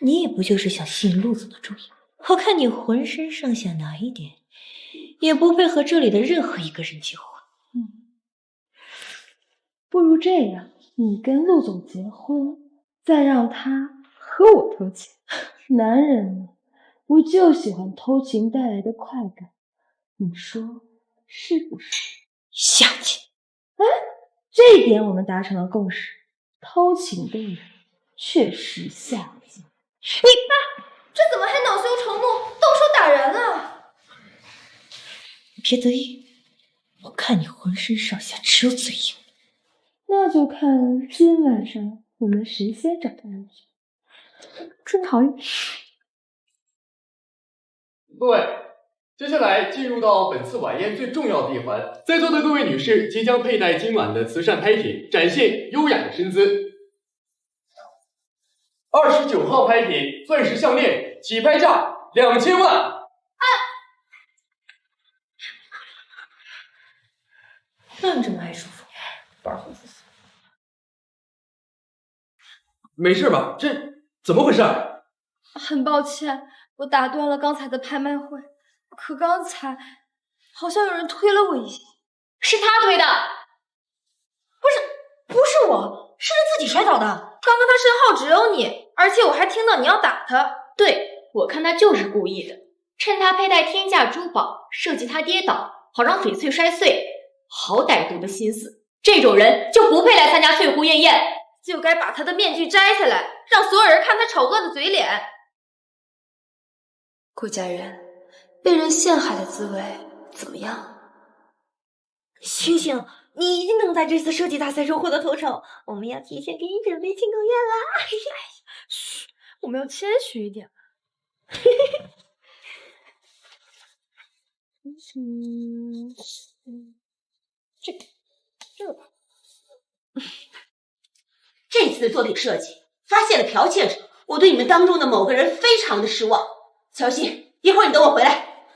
你也不就是想吸引陆总的注意？我看你浑身上下哪一点也不配和这里的任何一个人结婚。不如这样，你跟陆总结婚，再让他和我偷情。男人呢，不就喜欢偷情带来的快感？你说是不是？下贱！哎，这一点我们达成了共识。偷情的人确实下贱。你这怎么还恼羞成怒，动手打人了？别得意，我看你浑身上下只有嘴硬。那就看今晚上我们谁先找到人去。真讨厌。各位，接下来进入到本次晚宴最重要的一环，在座的各位女士即将佩戴今晚的慈善拍品，展现优雅的身姿。29号拍品钻石项链，起拍价2000万。让你这么爱舒服，玩护肤素。没事吧？这怎么回事？很抱歉，我打断了刚才的拍卖会，可刚才好像有人推了我一下。是他推的，不是我，是他自己摔倒的。刚刚他身后只有你，而且我还听到你要打他。对，我看他就是故意的，趁他佩戴天价珠宝，设计他跌倒，好让翡翠摔碎。好歹毒的心思，这种人就不配来参加翠湖宴宴，就该把他的面具摘下来，让所有人看他丑恶的嘴脸。顾家人，被人陷害的滋味怎么样？星星，你一定能在这次设计大赛中获得头筹，我们要提前给你准备庆功宴啦！嘘，我们要谦虚一点。这次的作品设计发现了剽窃者，我对你们当中的某个人非常的失望。乔欣，一会儿你等我回来。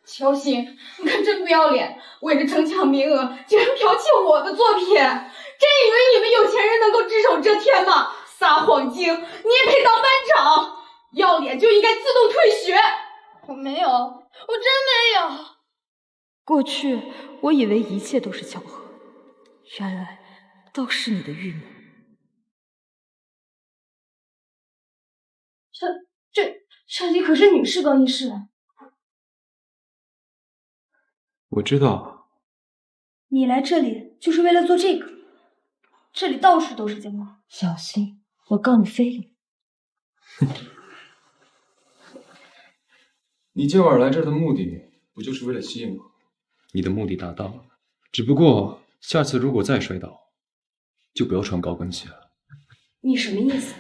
乔欣，你看真不要脸，为了争抢名额，竟然剽窃我的作品，真以为你们有钱人能够只手遮天吗？撒谎精，你也配当班长？要脸就应该自动退学。我没有，我真没有。过去我以为一切都是巧合，原来都是你的预谋。这里可是女士更衣室。我知道。你来这里就是为了做这个？这里到处都是监控，小心我告你非礼。你今晚来这儿的目的不就是为了吸引我？你的目的达到了，只不过下次如果再摔倒，就不要穿高跟鞋了。你什么意思？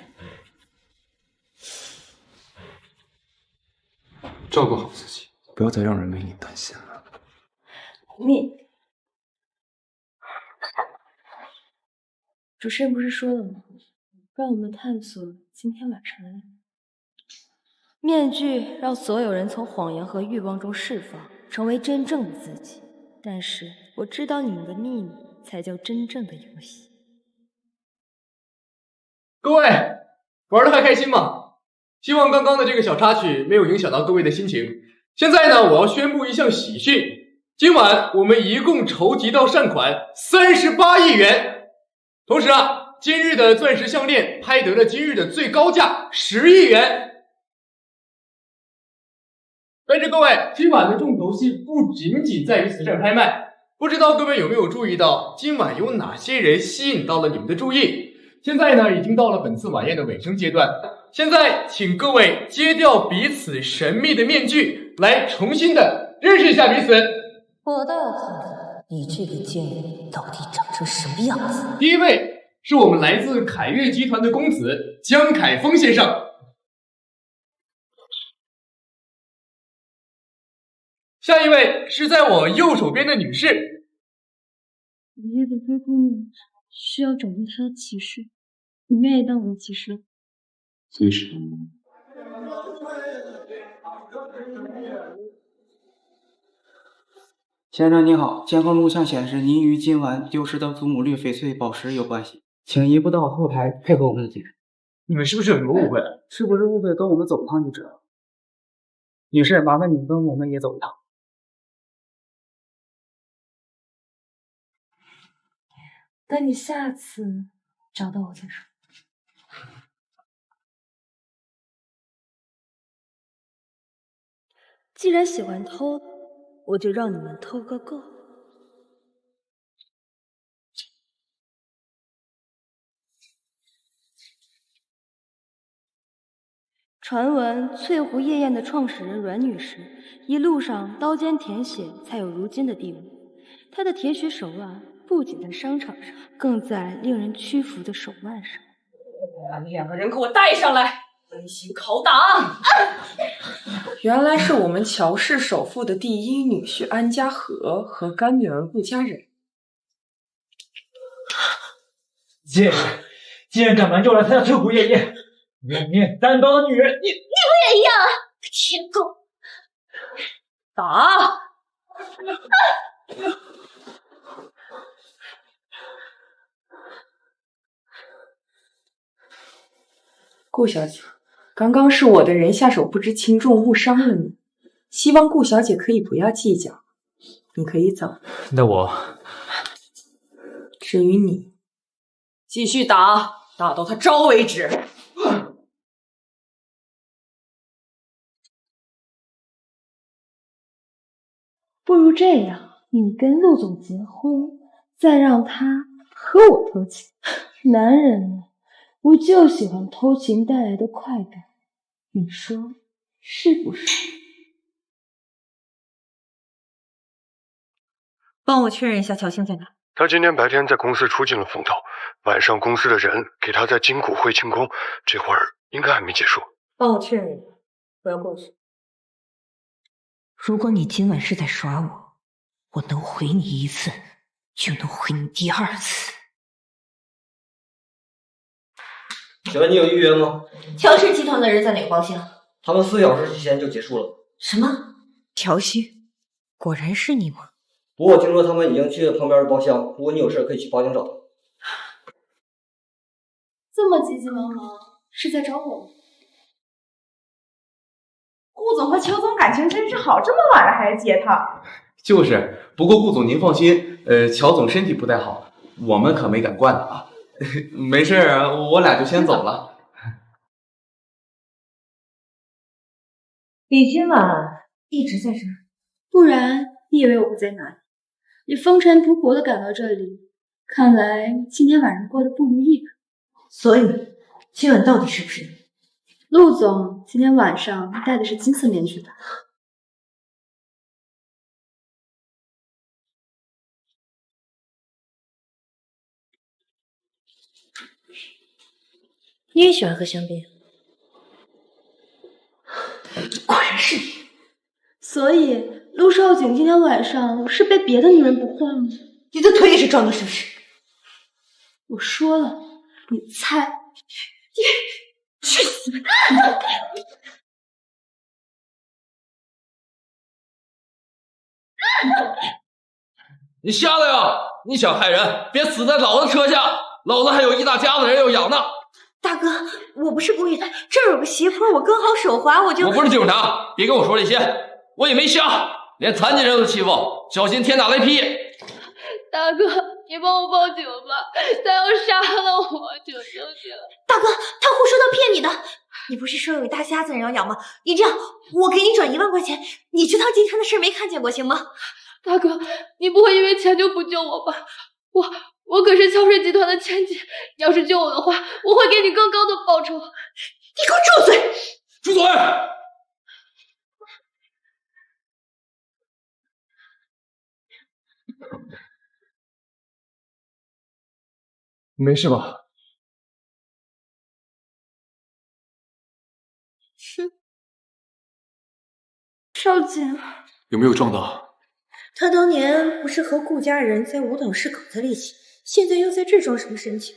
照顾好自己，不要再让人为你担心了。主持人不是说了吗？让我们探索今天晚上的面具，让所有人从谎言和欲望中释放，成为真正的自己。但是我知道你们的秘密才叫真正的游戏。各位玩得还开心吗？希望刚刚的这个小插曲没有影响到各位的心情。现在呢，我要宣布一项喜讯，今晚我们一共筹集到善款38亿元。同时啊，今日的钻石项链拍得了今日的最高价10亿元。跟着各位，今晚的重头戏不仅仅在于慈善拍卖，不知道各位有没有注意到，今晚有哪些人吸引到了你们的注意？现在呢，已经到了本次晚宴的尾声阶段，现在请各位揭掉彼此神秘的面具，来重新的认识一下彼此。我倒要看看你这个贱人到底长成什么样子。第一位是我们来自凯悦集团的公子江凯峰先生。下一位是在我右手边的女士。爷爷的灰姑娘需要拯救她的骑士，你愿意当我的骑士？骑士。先生您好，监控录像显示您与今晚丢失的祖母绿翡翠宝石有关系，请移步到后台配合我们的解释。你们是不是有什么误会？是不是误会跟我们走一趟就知道。女士，麻烦你跟我们也走一趟。等你下次找到我再说。既然喜欢偷，我就让你们偷个够。传闻翠湖夜宴的创始人阮女士一路上刀尖舔血，才有如今的地位。她的铁血手腕不仅在商场上，更在令人屈服的手腕上。把你两个人给我带上来，温馨拷打！原来是我们乔氏首富的第一女婿安家和干女儿顾家人。贱人，竟然敢瞒着我来参加翠湖夜宴，怨念担当的女人，你你不也一样啊？天狗！打！顾小姐，刚刚是我的人下手不知轻重，误伤了你，希望顾小姐可以不要计较。你可以走。那我……至于你，继续打，打到他招为止。不如这样，你跟陆总结婚，再让他和我偷情。男人呢，不就喜欢偷情带来的快感？你说是不是？帮我确认一下乔欣在哪。他今天白天在公司出尽了风头，晚上公司的人给他在金谷会庆功，这会儿应该还没结束。帮我确认，我要过去。如果你今晚是在耍我，我能回你一次，就能回你第二次。请问你有预约吗？乔氏集团的人在哪个包厢？他们4小时之前就结束了。什么？乔欣，果然是你吗？不过我听说他们已经去了旁边的包厢，如果你有事可以去包厢找他。这么急急忙忙，是在找我吗？顾总和裘总感情真是好，这么晚了还接他。就是，不过顾总您放心，乔总身体不太好，我们可没敢惯他啊。没事，我俩就先走了。你今晚一直在这儿？不然你以为我会在哪里？你风尘仆仆的赶到这里，看来今天晚上过得不如意吧？所以今晚到底是不是你？陆总今天晚上戴的是金色面具吧？你也喜欢喝香槟？果然是你。所以陆少景今天晚上是被别的女人捕获了吗？你的腿也是装的，是不是？我说了，你猜。去死！你瞎了呀！你想害人，别死在老子车下，老子还有一大家子人要养呢。大哥，我不是故意的，这儿有个斜坡，我刚好手滑，我不是警察，别跟我说这些，我也没瞎，连残疾人都欺负，小心天打雷劈。大哥，你帮我报警吧，他要杀了我，求求你了。大哥，他胡说，他骗你的。你不是说有一大家子人要养吗？你这样，我给你转1万块钱，你去趟今天的事没看见过，行吗？大哥，你不会因为钱就不救我吧？我可是乔氏集团的千金，要是救我的话，我会给你更高的报酬。你给我住嘴！住嘴！没事吧？少姐，有没有撞到？他当年不是和顾家人在舞蹈室搞在了一起，现在又在这装什么神情？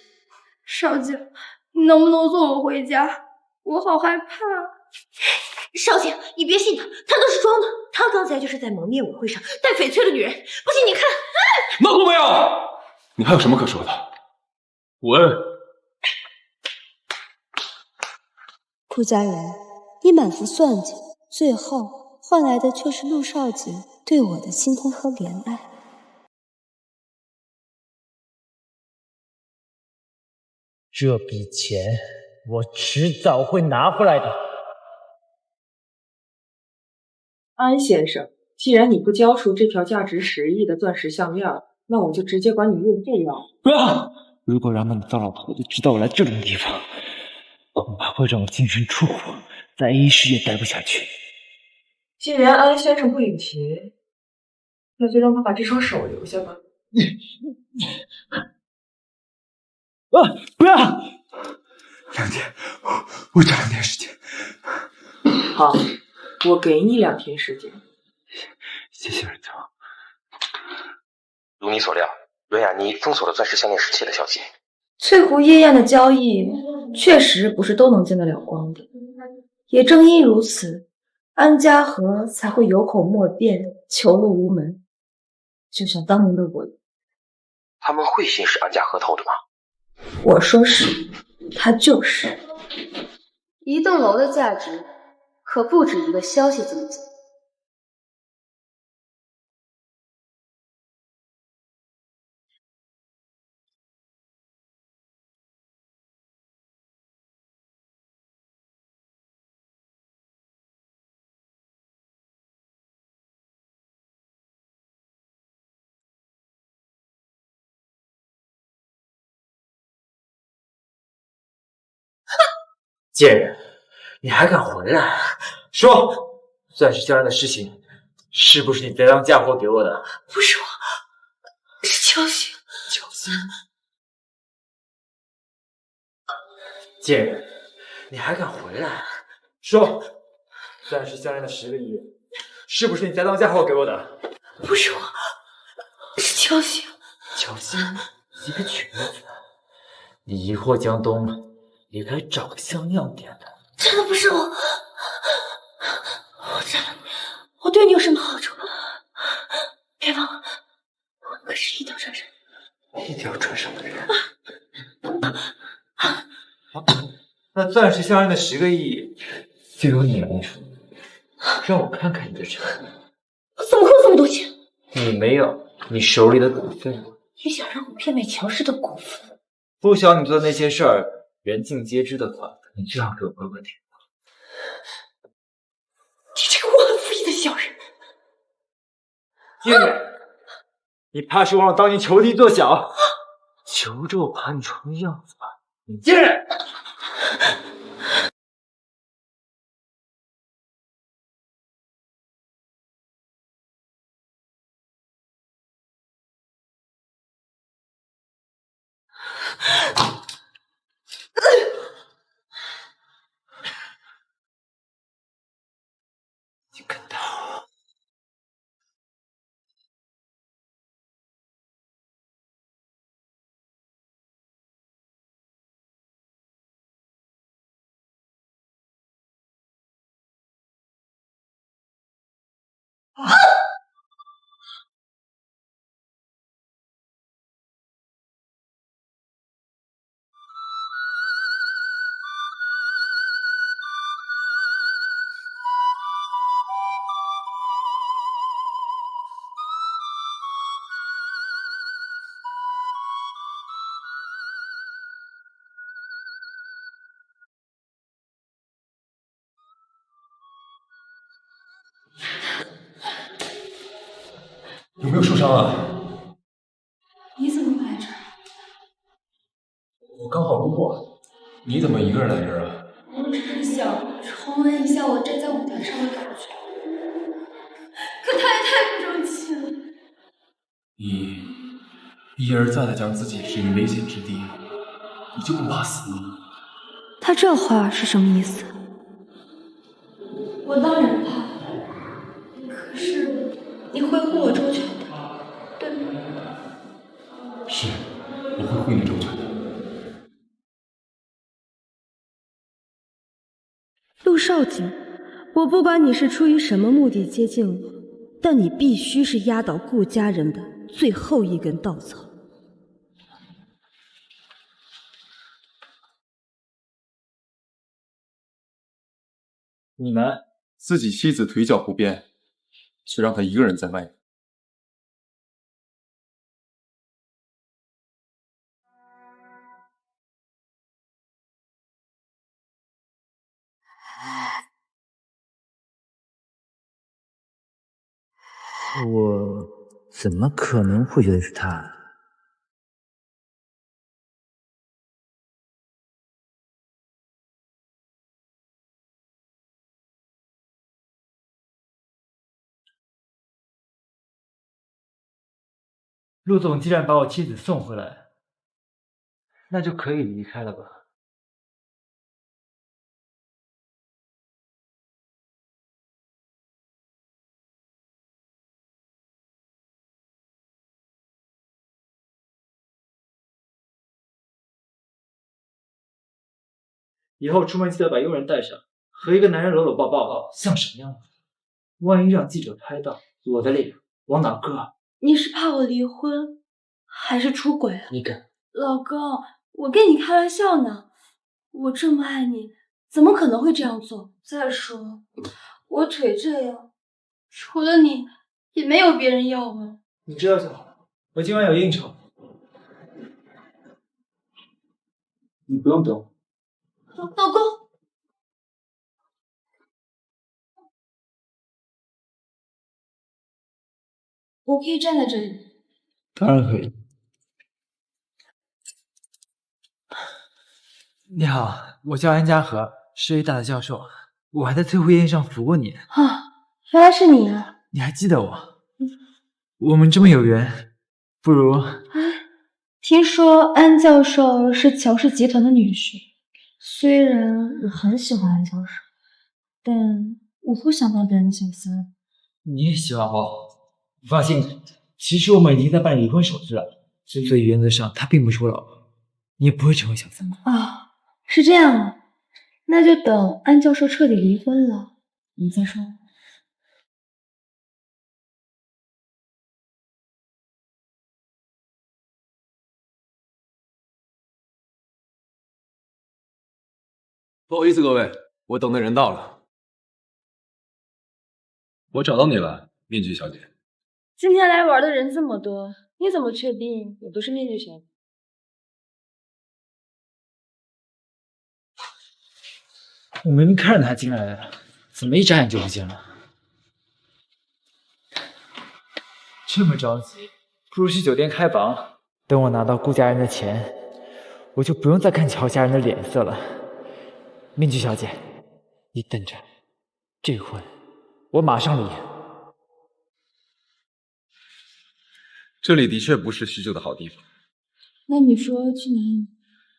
少姐，你能不能送我回家？我好害怕。少姐，你别信他，他都是装的。他刚才就是在蒙面舞会上带翡翠的女人，不信你看。闹够没有？你还有什么可说的？滚！顾家人，你满腹算计，最后换来的却是陆少杰对我的倾听和怜爱。这笔钱我迟早会拿回来的。安先生，既然你不交出这条价值10亿的钻石项链，那我就直接管你运费要。不要！如果让那个糟老头子知道我来这种地方，恐怕会让我净身出户，在 A 市也待不下去。既然安先生不领情，那就让他把这双手留下吧。不要！2天，我这2天时间。好，我给你2天时间。谢谢任总。如你所料，阮雅妮封锁了钻石项链17的消息。翠湖夜宴的交易确实不是都能见得了光的，也正因如此，安家和才会有口莫辩，求路无门。就像当年的我，他们会信是安家和偷的吗？我说是，他就是。一栋楼的价值可不止一个消息这么简单。贱人，你还敢回来？说，钻石项链的事情，是不是你栽赃嫁祸给我的？不是我，是乔欣。乔欣，贱人，你还敢回来？说，钻石项链的10个亿，是不是你栽赃嫁祸给我的？不是我，是乔欣。乔欣，一个瘸子，你疑惑江东。也该找个像样点的。真的不是我，我占了你，我对你有什么好处？别忘了，我可是一条船上的人。那钻石项链的10个亿就由你来出，让我看看你的诚意。怎么会有这么多钱？你没有，你手里的股份。你想让我变卖乔氏的股份？不想你做的那些事儿。人尽皆知的话，你最好给我滚滚天。你这个忘恩负义的小人！贱人，你怕是忘了当年求弟做小，求着我把你成样子吧？你贱人！有没有受伤啊？你怎么来这儿？我刚好路过，你怎么一个人来这儿啊？我只是想重温一下我站在舞台上的感觉，可他也太不争气了。你一而再的将自己置于危险之地，你就不怕死吗？他这话是什么意思？我当然怕，可是你会护我周全的，对吗？是，我会护你周全的。陆少景，我不管你是出于什么目的接近我，但你必须是压倒顾家人的最后一根稻草。你们自己妻子腿脚不便，却让她一个人在外面。我怎么可能会觉得是他？陆总既然把我妻子送回来，那就可以离开了吧？以后出门记得把佣人带上，和一个男人搂搂抱抱，像什么样子？万一让记者拍到我的脸，往哪搁？你是怕我离婚，还是出轨啊？你敢？老公，我跟你开玩笑呢，我这么爱你，怎么可能会这样做？再说，我腿这样，除了你，也没有别人要啊。你知道就好，我今晚有应酬，你不用等。老公，我可以站在这里。当然可以。你好，我叫安家和，是 A 大的教授，我还在最后宴上服过你。啊，原来是你啊！你还记得我？我们这么有缘，不如……听说安教授是乔氏集团的女婿，虽然我很喜欢安教授，但我不想当别人的小三。你也喜欢我？放心，其实我们已经在办离婚手续了，所以原则上她并不是我老婆，你也不会成为小三。啊，是这样啊，那就等安教授彻底离婚了，你再说。不好意思，各位，我等的人到了。我找到你了，面具小姐。今天来玩的人这么多，你怎么确定我不是面具小姐？我明明看着他进来的，怎么一眨眼就不见了？这么着急，不如去酒店开房，等我拿到顾家人的钱，我就不用再看乔家人的脸色了。面具小姐，你等着，这婚我马上离。这里的确不是叙旧的好地方。那你说去哪里？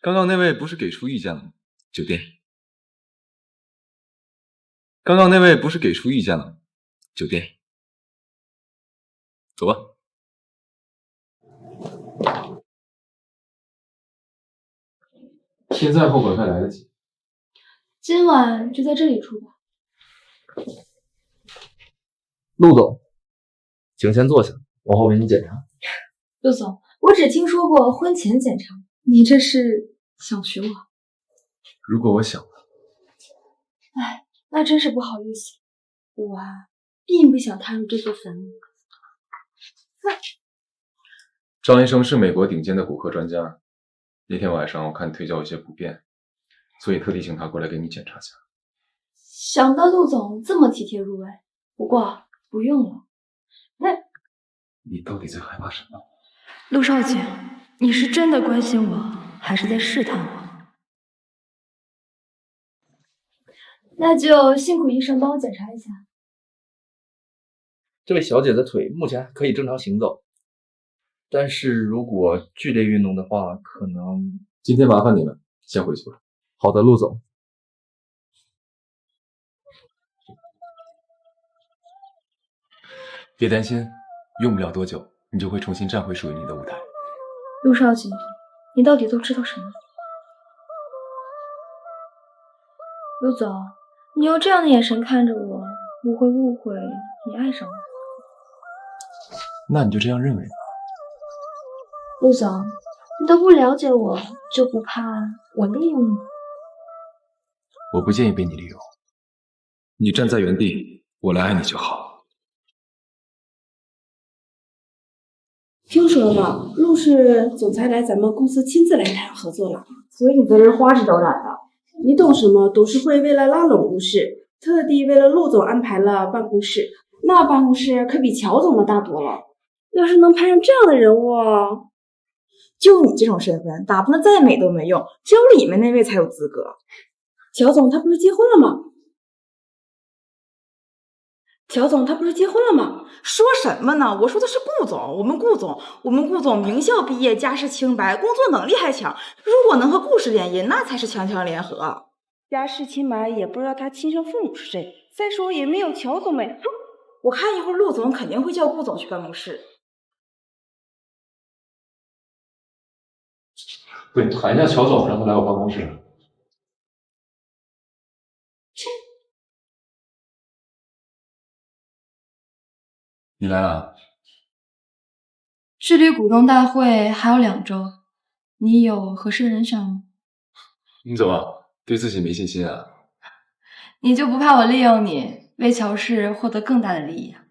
刚刚那位不是给出意见了吗？酒店。刚刚那位不是给出意见了吗？酒店。走吧。现在后悔还来得及。今晚就在这里住吧。陆总，请先坐下，往后为你检查。陆总，我只听说过婚前检查，你这是想学我？如果我想了，哎，那真是不好意思，我啊，并不想踏入这座坟墓。张医生是美国顶尖的骨科专家，那天晚上我看腿脚有些不便，所以特地请他过来给你检查下。想不到陆总这么体贴入微，不过不用了。你到底在害怕什么？陆少景，你是真的关心我，还是在试探我？那就辛苦医生帮我检查一下。这位小姐的腿目前可以正常行走，但是如果剧烈运动的话，可能……今天麻烦你了，先回去吧。好的，陆总。别担心，用不了多久，你就会重新站回属于你的舞台。陆少景，你到底都知道什么？陆总，你用这样的眼神看着我，我会误会你爱上我。那你就这样认为吧。陆总，你都不了解我，就不怕我利用你？我不介意被你利用，你站在原地，我来爱你就好。听说了吗？陆氏总裁来咱们公司亲自来谈合作了，所以你在这花枝招展的。你懂什么？董事会为了拉拢陆氏，特地为了陆总安排了办公室，那办公室可比乔总的大多了。要是能派上这样的人物，就你这种身份，打扮的再美都没用，只有里面那位才有资格。乔总他不是结婚了吗？说什么呢？我说的是顾总，我们顾总名校毕业，家世清白，工作能力还强。如果能和顾氏联姻，那才是强强联合。家世清白，也不知道他亲生父母是谁。再说也没有乔总美。我看一会儿陆总肯定会叫顾总去办公室。对，喊一下乔总，让他来我办公室。你来了。距离股东大会还有2周，你有合适的人选吗？你怎么对自己没信心啊？你就不怕我利用你，为乔氏获得更大的利益啊？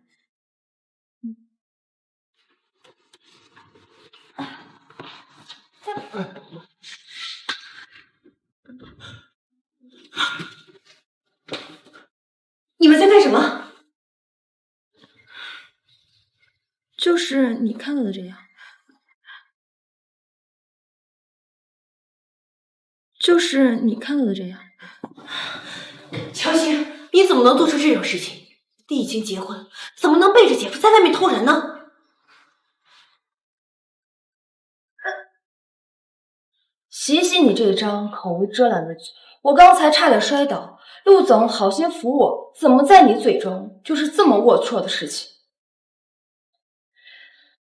你们在干什么？就是你看到的这样。乔欣，你怎么能做出这种事情？你已经结婚，怎么能背着姐夫在外面偷人呢？洗洗你这张口无遮拦的嘴，我刚才差点摔倒。陆总好心扶我，怎么在你嘴中就是这么龌龊的事情？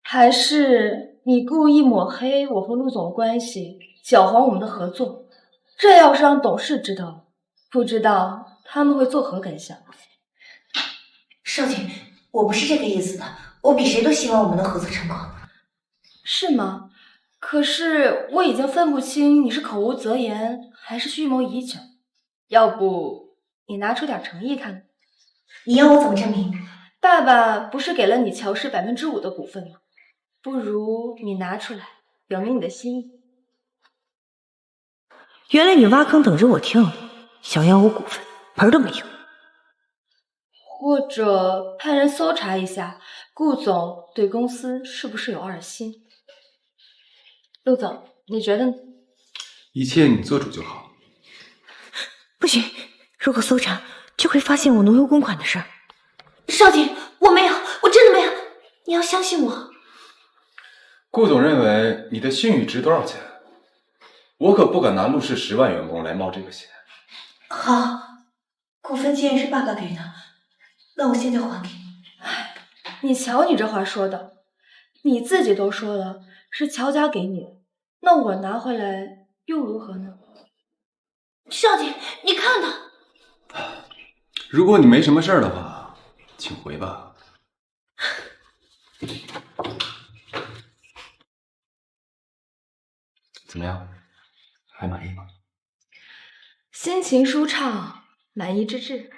还是你故意抹黑我和陆总的关系，搅黄我们的合作？这要是让董事知道，不知道他们会作何感想？少姐，我不是这个意思的，我比谁都希望我们能合作成功。是吗？可是我已经分不清你是口无择言还是蓄谋已久，要不你拿出点诚意看？你要我怎么证明？爸爸不是给了你乔氏5%的股份吗？不如你拿出来，表明你的心意。原来你挖坑等着我跳，想要我股份，门都没有。或者派人搜查一下，顾总对公司是不是有2心？陆总，你觉得呢？一切你做主就好。不行，如果搜查，就会发现我挪用公款的事儿。少姐，我没有，我真的没有，你要相信我。顾总认为你的信誉值多少钱？我可不敢拿陆氏10万员工来冒这个险。好，股份既然是爸爸给的，那我现在还给你。你瞧你这话说的，你自己都说了是乔家给你的，那我拿回来又如何呢？少姐，你看他。如果你没什么事儿的话，请回吧。怎么样，还满意吗？心情舒畅，满意之至。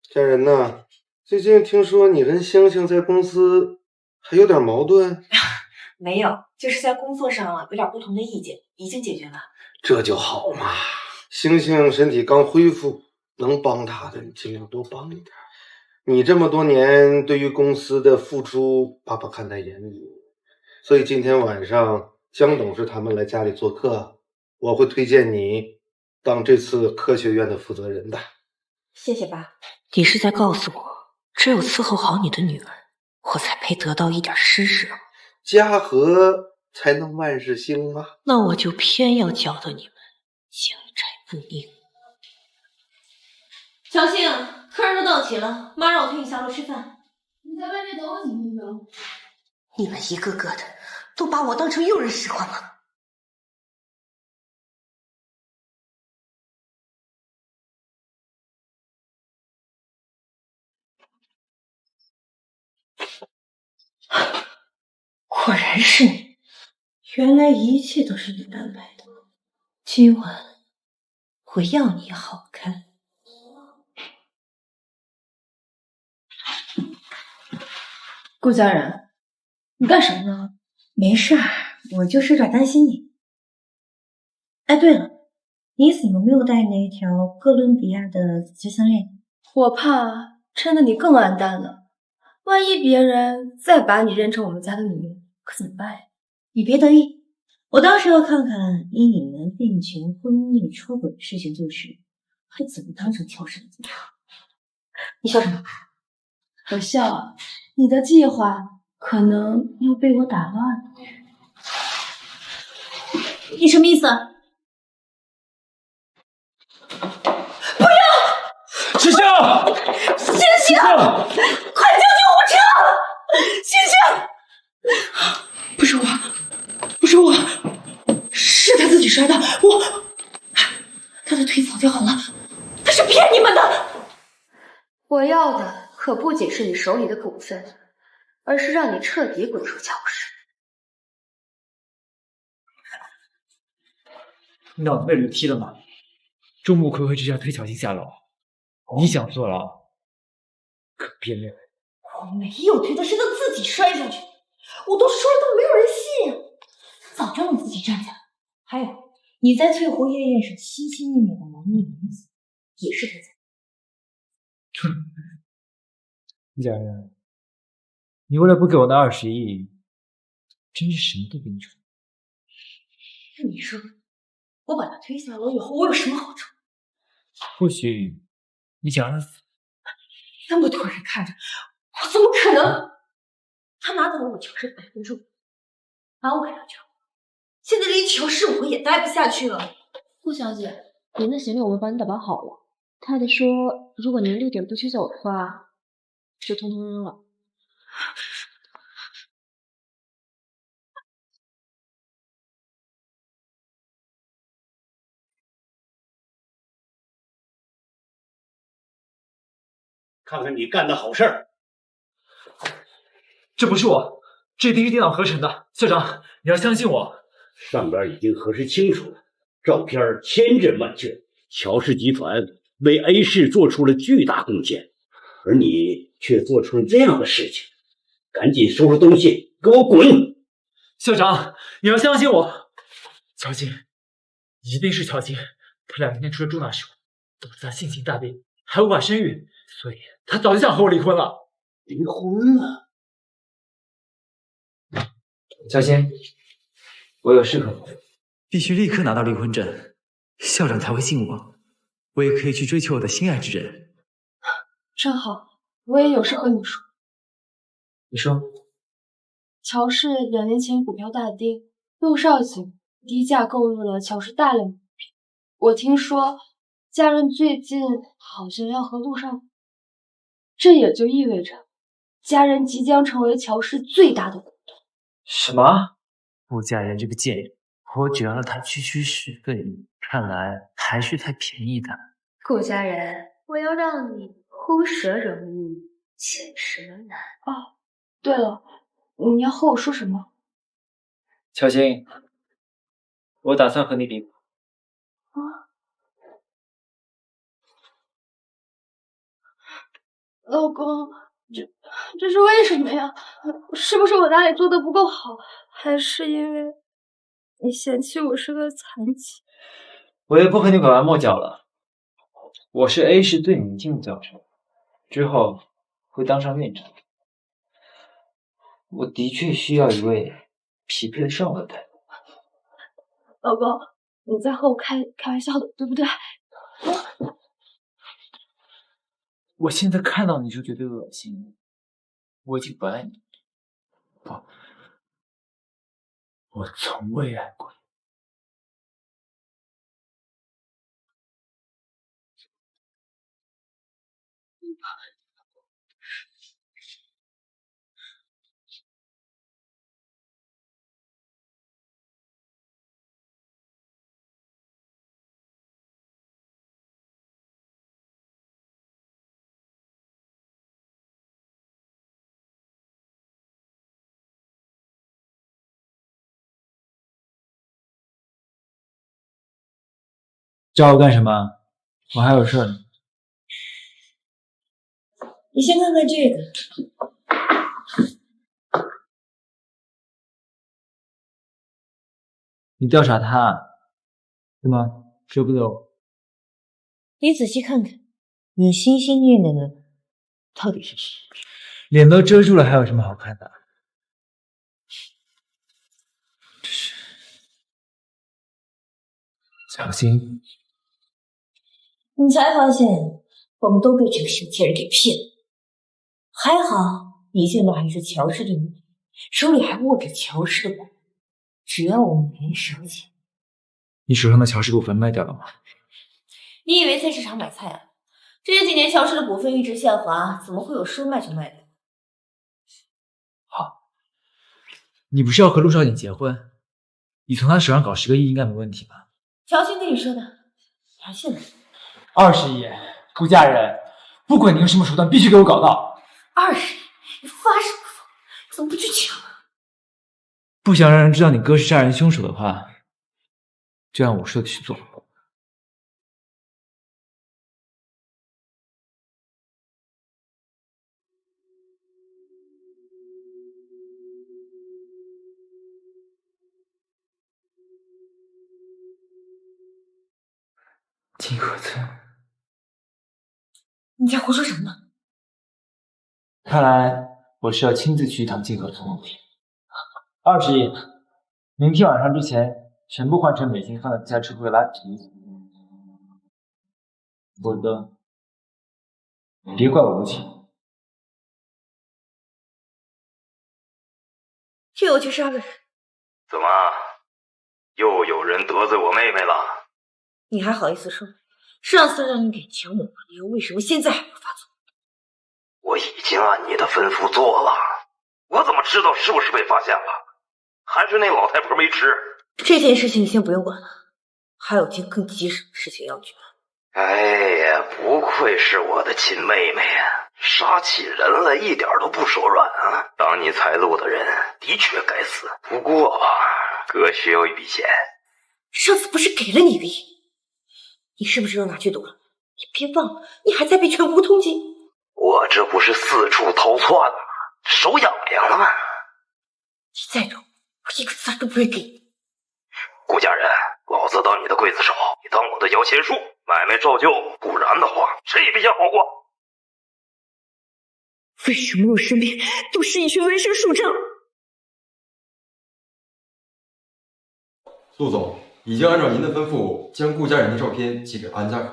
家人呐，最近听说你跟星星在公司还有点矛盾？没有，就是在工作上有点不同的意见，已经解决了。这就好嘛。星星身体刚恢复，能帮他的你尽量多帮一点。你这么多年对于公司的付出，爸爸看在眼里，所以今天晚上江董事他们来家里做客，我会推荐你当这次科学院的负责人的。谢谢爸。你是在告诉我，只有伺候好你的女儿，我才配得到一点施舍吗？家和才能万事兴吗？那我就偏要教导你们家宅不宁。乔欣，客人都到齐了，妈让我推你下楼吃饭。你在外面等我几分钟。你们一个个的都把我当成佣人使唤吗？果然是你，原来一切都是你安排的。今晚我要你好看。顾家人，你干什么呢？没事儿，我就是有点担心你。哎，对了，你怎么没有戴那条哥伦比亚的紫金项链？我怕衬得你更完蛋了，万一别人再把你认成我们家的女人，可怎么办呀？你别得意，我当时要看看以你们病情、婚内出轨的事情做事，还怎么当成乔氏的家。你笑什么？我笑啊，你的计划可能要被我打乱了。你什么意思？不要！石像，星星，快叫救护车！星星，不是我，不是我，是他自己摔的。他的腿早就好了，他是骗你们的。我要的可不仅是你手里的股份，而是让你彻底滚出乔氏。你脑子被驴踢了吗？众目睽睽之下推乔欣下楼，你想坐牢，可别认为我没有推的，是他自己摔下去。我都说了都没有人信，早就能自己站起来。还有，你在翠湖夜宴上心心念念的男女名字，也是他在。顾家人，你为了不给我那20亿，真是什么都给你做。那你说，我把他推下楼以后，我有什么好处？或许你想让他死。那么多人看着，我怎么可能？他拿走了我乔氏的5%，把我给他救了，现在连乔氏我也待不下去了。顾小姐，您的行李我们帮你打包好了。太太说，如果您6点不取走的话，就通通扔了。看看你干的好事儿！这不是我，这一定是电脑合成的。校长，你要相信我。上边已经核实清楚了，照片千真万确，乔氏集团为 A 市做出了巨大贡献，而你却做出了这样的事情，赶紧收拾东西，给我滚！校长，你要相信我。乔欣，一定是乔欣，他2年前出了重大事故，导致他性情大变，还无法生育，所以他早就想和我离婚了。离婚了？乔欣，我有事和你说，必须立刻拿到离婚证，校长才会信我，我也可以去追求我的心爱之人。正好，我也有事和你说。你说。乔氏2年前股票大跌，陆少景低价购入了乔氏大量股票。我听说家人最近好像要和陆少，这也就意味着家人即将成为乔氏最大的股东。什么？顾家人这个贱人，我只要了他区区10个亿，看来还是太便宜他。顾家人，我要让你呼舌容易，潜舌难。哦，对了，你要和我说什么？乔欣，我打算和你离婚。老公，这是为什么呀？是不是我哪里做的不够好，还是因为你嫌弃我是个残疾？我也不和你拐弯抹角了，我是 A 市最年轻的教授，之后会当上院长。我的确需要一位匹配得上我的代表。老公，你在和我开玩笑的，对不对？我现在看到你就觉得恶心，我已经不爱你。不，我从未爱过你。找我干什么？我还有事呢。你先看看这个，你调查他，对吗？舍不得我？你仔细看看，你心心念念的到底是谁？脸都遮住了，还有什么好看的？这是小心！你才发现我们都被这个小贱人给骗了。还好你见到还是乔氏的女人，手里还握着乔氏的股，只要我们没少钱。你手上的乔氏股份卖掉了吗？你以为菜市场买菜啊？这几年乔氏的股份一直下滑，怎么会有说卖就卖的？好，你不是要和陆少锦结婚？你从他手上搞10个亿应该没问题吧？乔欣跟你说的，你还信了？20亿，顾家人，不管你用什么手段，必须给我搞到20亿！你发什么疯？怎么不去抢啊？不想让人知道你哥是杀人凶手的话，就按我说的去做。金河村，你在胡说什么呢？看来我是要亲自去一趟金河村。20亿，明天晚上之前全部换成美金，放在自家车库拉皮，否则别怪我无情。替我去杀个人。怎么，又有人得罪我妹妹了？你还好意思说？上次让你给强某朋友，为什么现在还没有发作？我已经按你的吩咐做了，我怎么知道是不是被发现了？还是那老太婆没吃？这件事情你先不用管了，还有件更棘手的事情要去办。哎呀，不愧是我的亲妹妹啊，杀起人来一点都不手软啊！当你财路的人的确该死，不过哥需要一笔钱。上次不是给了你1个亿？你是不是又拿去赌了？你别忘了，你还在被全国通缉。我这不是四处逃窜吗？手痒痒了吗？你再赌，我1个字都不会给你。顾家人，老子当你的刽子手，你当我的摇钱树，买卖照旧，不然的话，谁也别想好过。为什么我身边都是一群纹身术证？陆总已经按照您的吩咐，将顾家人的照片寄给安家人。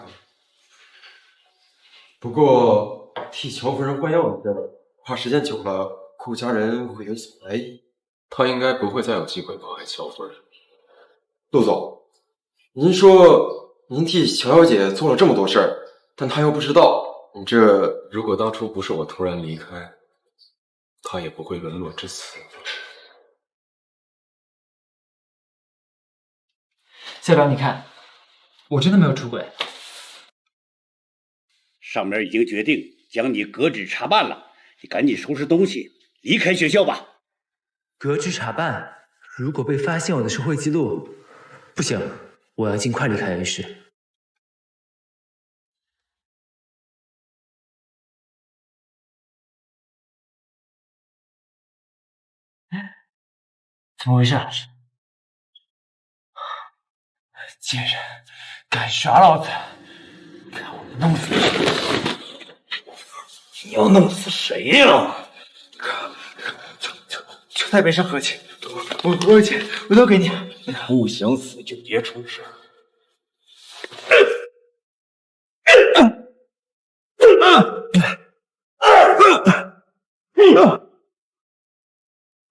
不过替乔夫人换药的事，怕时间久了，顾家人会有所怀疑。他应该不会再有机会迫害乔夫人。陆总，您说您替乔小姐做了这么多事儿，但她又不知道，你这……如果当初不是我突然离开，她也不会沦落至此。校长，你看，我真的没有出轨。上面已经决定将你革职查办了，你赶紧收拾东西离开学校吧。革职查办？如果被发现我的受贿记录，不行，我要尽快离开 A 市。怎么回事？贱人，敢耍老子！看我弄死你！你要弄死谁呀？就在杯上喝去，我有钱，我都给你。不想死就别出声。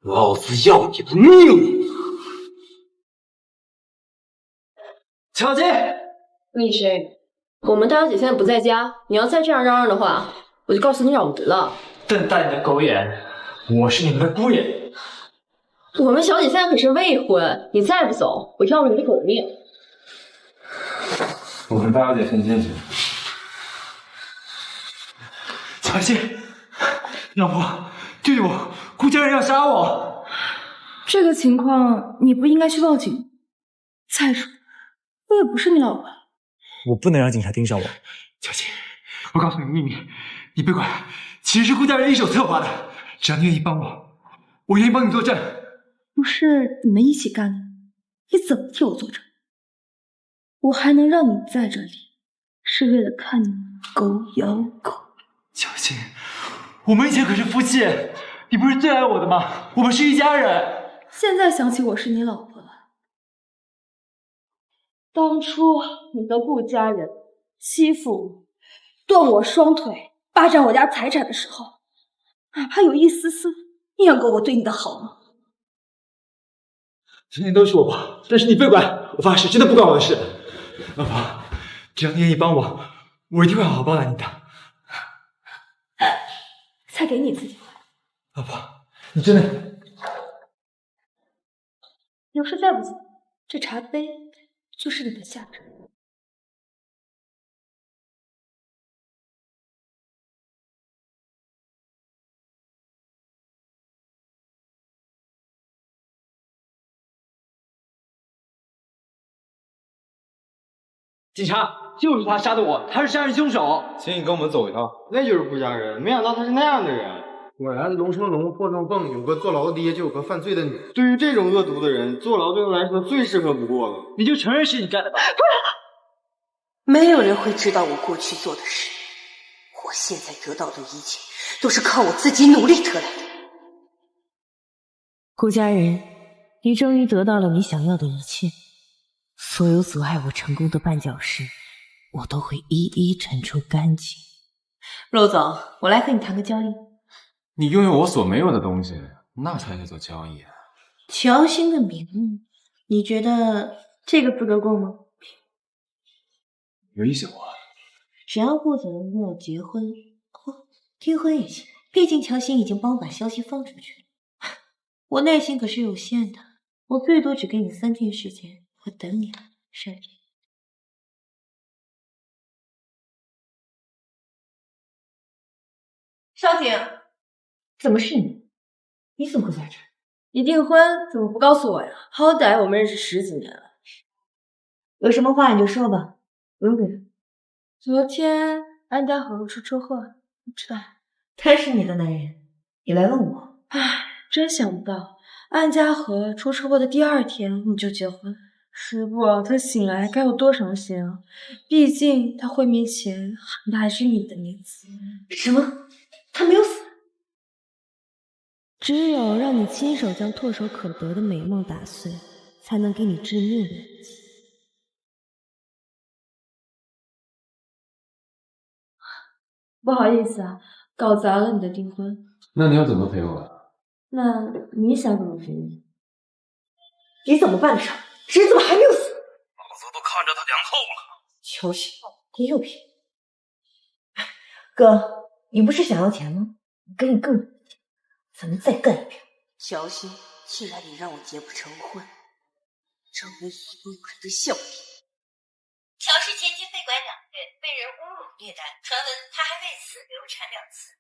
老子要你的命！乔姐，你谁？我们大小姐现在不在家，你要再这样嚷嚷的话，我就告诉你扰民了。瞪大你的狗眼！我是你们的姑爷。我们小姐现在可是未婚，你再不走，我要了你的狗命！我们大小姐先进去。乔姐，老婆，救救我！顾家人要杀我！这个情况你不应该去报警。再说，我也不是你老婆。我不能让警察盯上我。乔姐，我告诉你秘密，你别管，其实是顾家人一手策划的。只要你愿意帮我，我愿意帮你作证。不是你们一起干的，你怎么替我作证？我还能让你在这里，是为了看你狗咬狗。乔姐，我们以前可是夫妻，你不是最爱我的吗？我们是一家人。现在想起我是你老婆了。当初你的顾家人欺负我，断我双腿，霸占我家财产的时候，哪怕有一丝丝念过我对你的好吗？这些都是我不，但是你别管，我发誓真的不关我的事。老婆，只要你愿意帮我，我一定会好好报答你的。再给你一次机会。老婆，你真的……要是再不走，这茶杯就是你的下场。警察，就是他杀的我，他是杀人凶手。请你跟我们走一趟。那就是顾家人，没想到他是那样的人。果然龙生龙，凤生凤，有个坐牢的爹，就有个犯罪的女。对于这种恶毒的人，坐牢对他来说最适合不过了。你就承认是你干的吧。没有人会知道我过去做的事，我现在得到的一切都是靠我自己努力得来的。顾家人，你终于得到了你想要的一切，所有阻碍我成功的绊脚石，我都会一一铲除干净。陆总，我来和你谈个交易。你拥有我所没有的东西，那才叫做交易啊！乔欣的名目，你觉得这个资格够吗？有一小啊。只要顾总跟我结婚，订婚也行，毕竟乔欣已经帮我把消息放出去了。我耐心可是有限的，我最多只给你3天时间，我等你了，少姐。少景，怎么是你？你怎么会在这儿？你订婚怎么不告诉我呀？好歹我们认识10几年了。有什么话你就说吧，不用跟。昨天安家和出车祸，你知道吗？他是你的男人，你来问我？唉，真想不到，安家和出车祸的第2天你就结婚。时不，他醒来该有多伤心啊！毕竟他昏迷前喊的还是你的名字。什么？他没有死？只有让你亲手将唾手可得的美梦打碎，才能给你致命的一击。不好意思啊，搞砸了你的订婚。那你要怎么赔我啊？那你想怎么赔你？你怎么办得上？人怎么还没有死？老子都看着他2后了。乔欣，你又骗哥，你不是想要钱吗？我给你更多的钱，咱们再干一票。乔欣，既然你让我结不成婚，成为死不可的笑柄。乔氏前妻被拐2个月，被人侮辱虐待，传闻她还为此流产2次。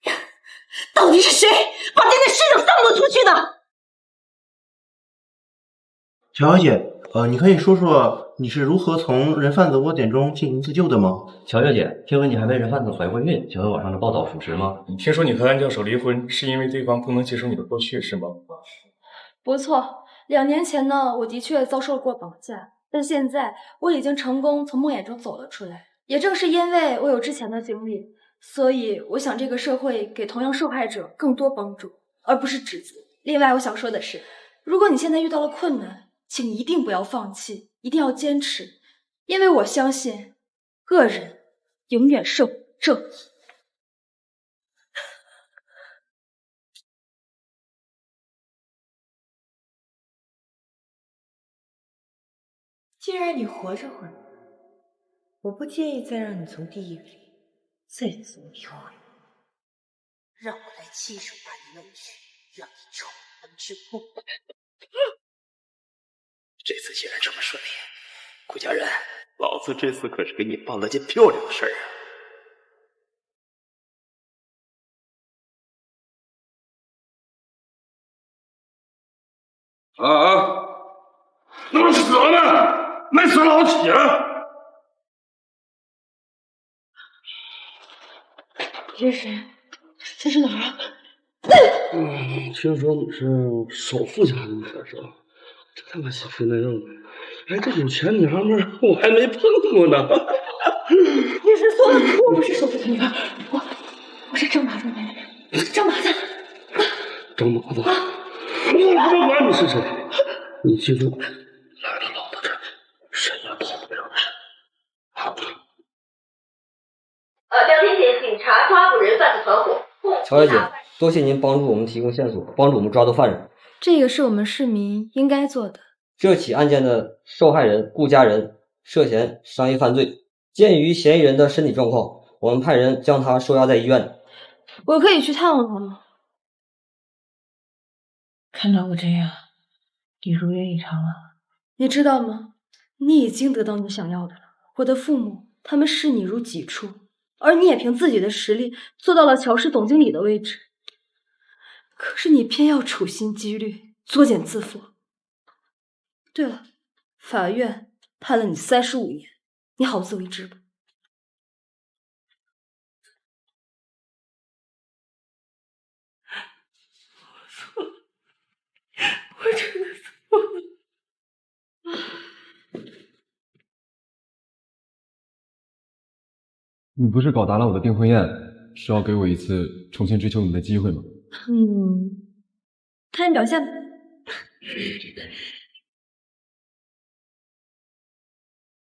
到底是谁把您的尸首散落出去的？乔小姐，你可以说说你是如何从人贩子窝点中进行自救的吗？乔小姐，听闻你还为人贩子怀过孕，请问网上的报道属实吗？听说你和安教授离婚是因为对方不能接受你的过去，是吗？不错，2年前呢，我的确遭受过绑架，但现在我已经成功从梦魇中走了出来。也正是因为我有之前的经历，所以我想这个社会给同样受害者更多帮助，而不是指责。另外，我想说的是，如果你现在遇到了困难，请一定不要放弃，一定要坚持，因为我相信，恶人永远胜不了正义。既然你活着会，我不介意再让你从地狱里再次迷回，让我来亲手把你弄去，让你重温之梦。这次竟然这么顺利，顾家人，老子这次可是给你办了件漂亮的事儿啊！那么死了呢？没死老起来！这是谁？这是哪儿啊？听说你是首富家的女儿是吧？这他妈细皮嫩肉的，哎，这有钱娘们儿我还没碰过呢。你是错了，我不是首富的女儿，我是张麻子的女儿，张麻子。张麻子，我不管你是谁，你记住，来了老子这儿，谁也跑不了的。江天县警察抓捕人贩子团伙。乔小姐，多谢您帮助我们提供线索，帮助我们抓到犯人。这个是我们市民应该做的。这起案件的受害人顾家人涉嫌商业犯罪，鉴于嫌疑人的身体状况，我们派人将他收押在医院。我可以去探望他吗？看到我这样，你如愿以偿了。你知道吗？你已经得到你想要的了。我的父母，他们视你如己出，而你也凭自己的实力做到了乔氏总经理的位置。可是你偏要处心积虑，作茧自缚。对了，法院判了你35年，你好自为之吧。我真的错了。你不是搞砸了我的订婚宴，是要给我一次重新追求你的机会吗？看你表现吧。这个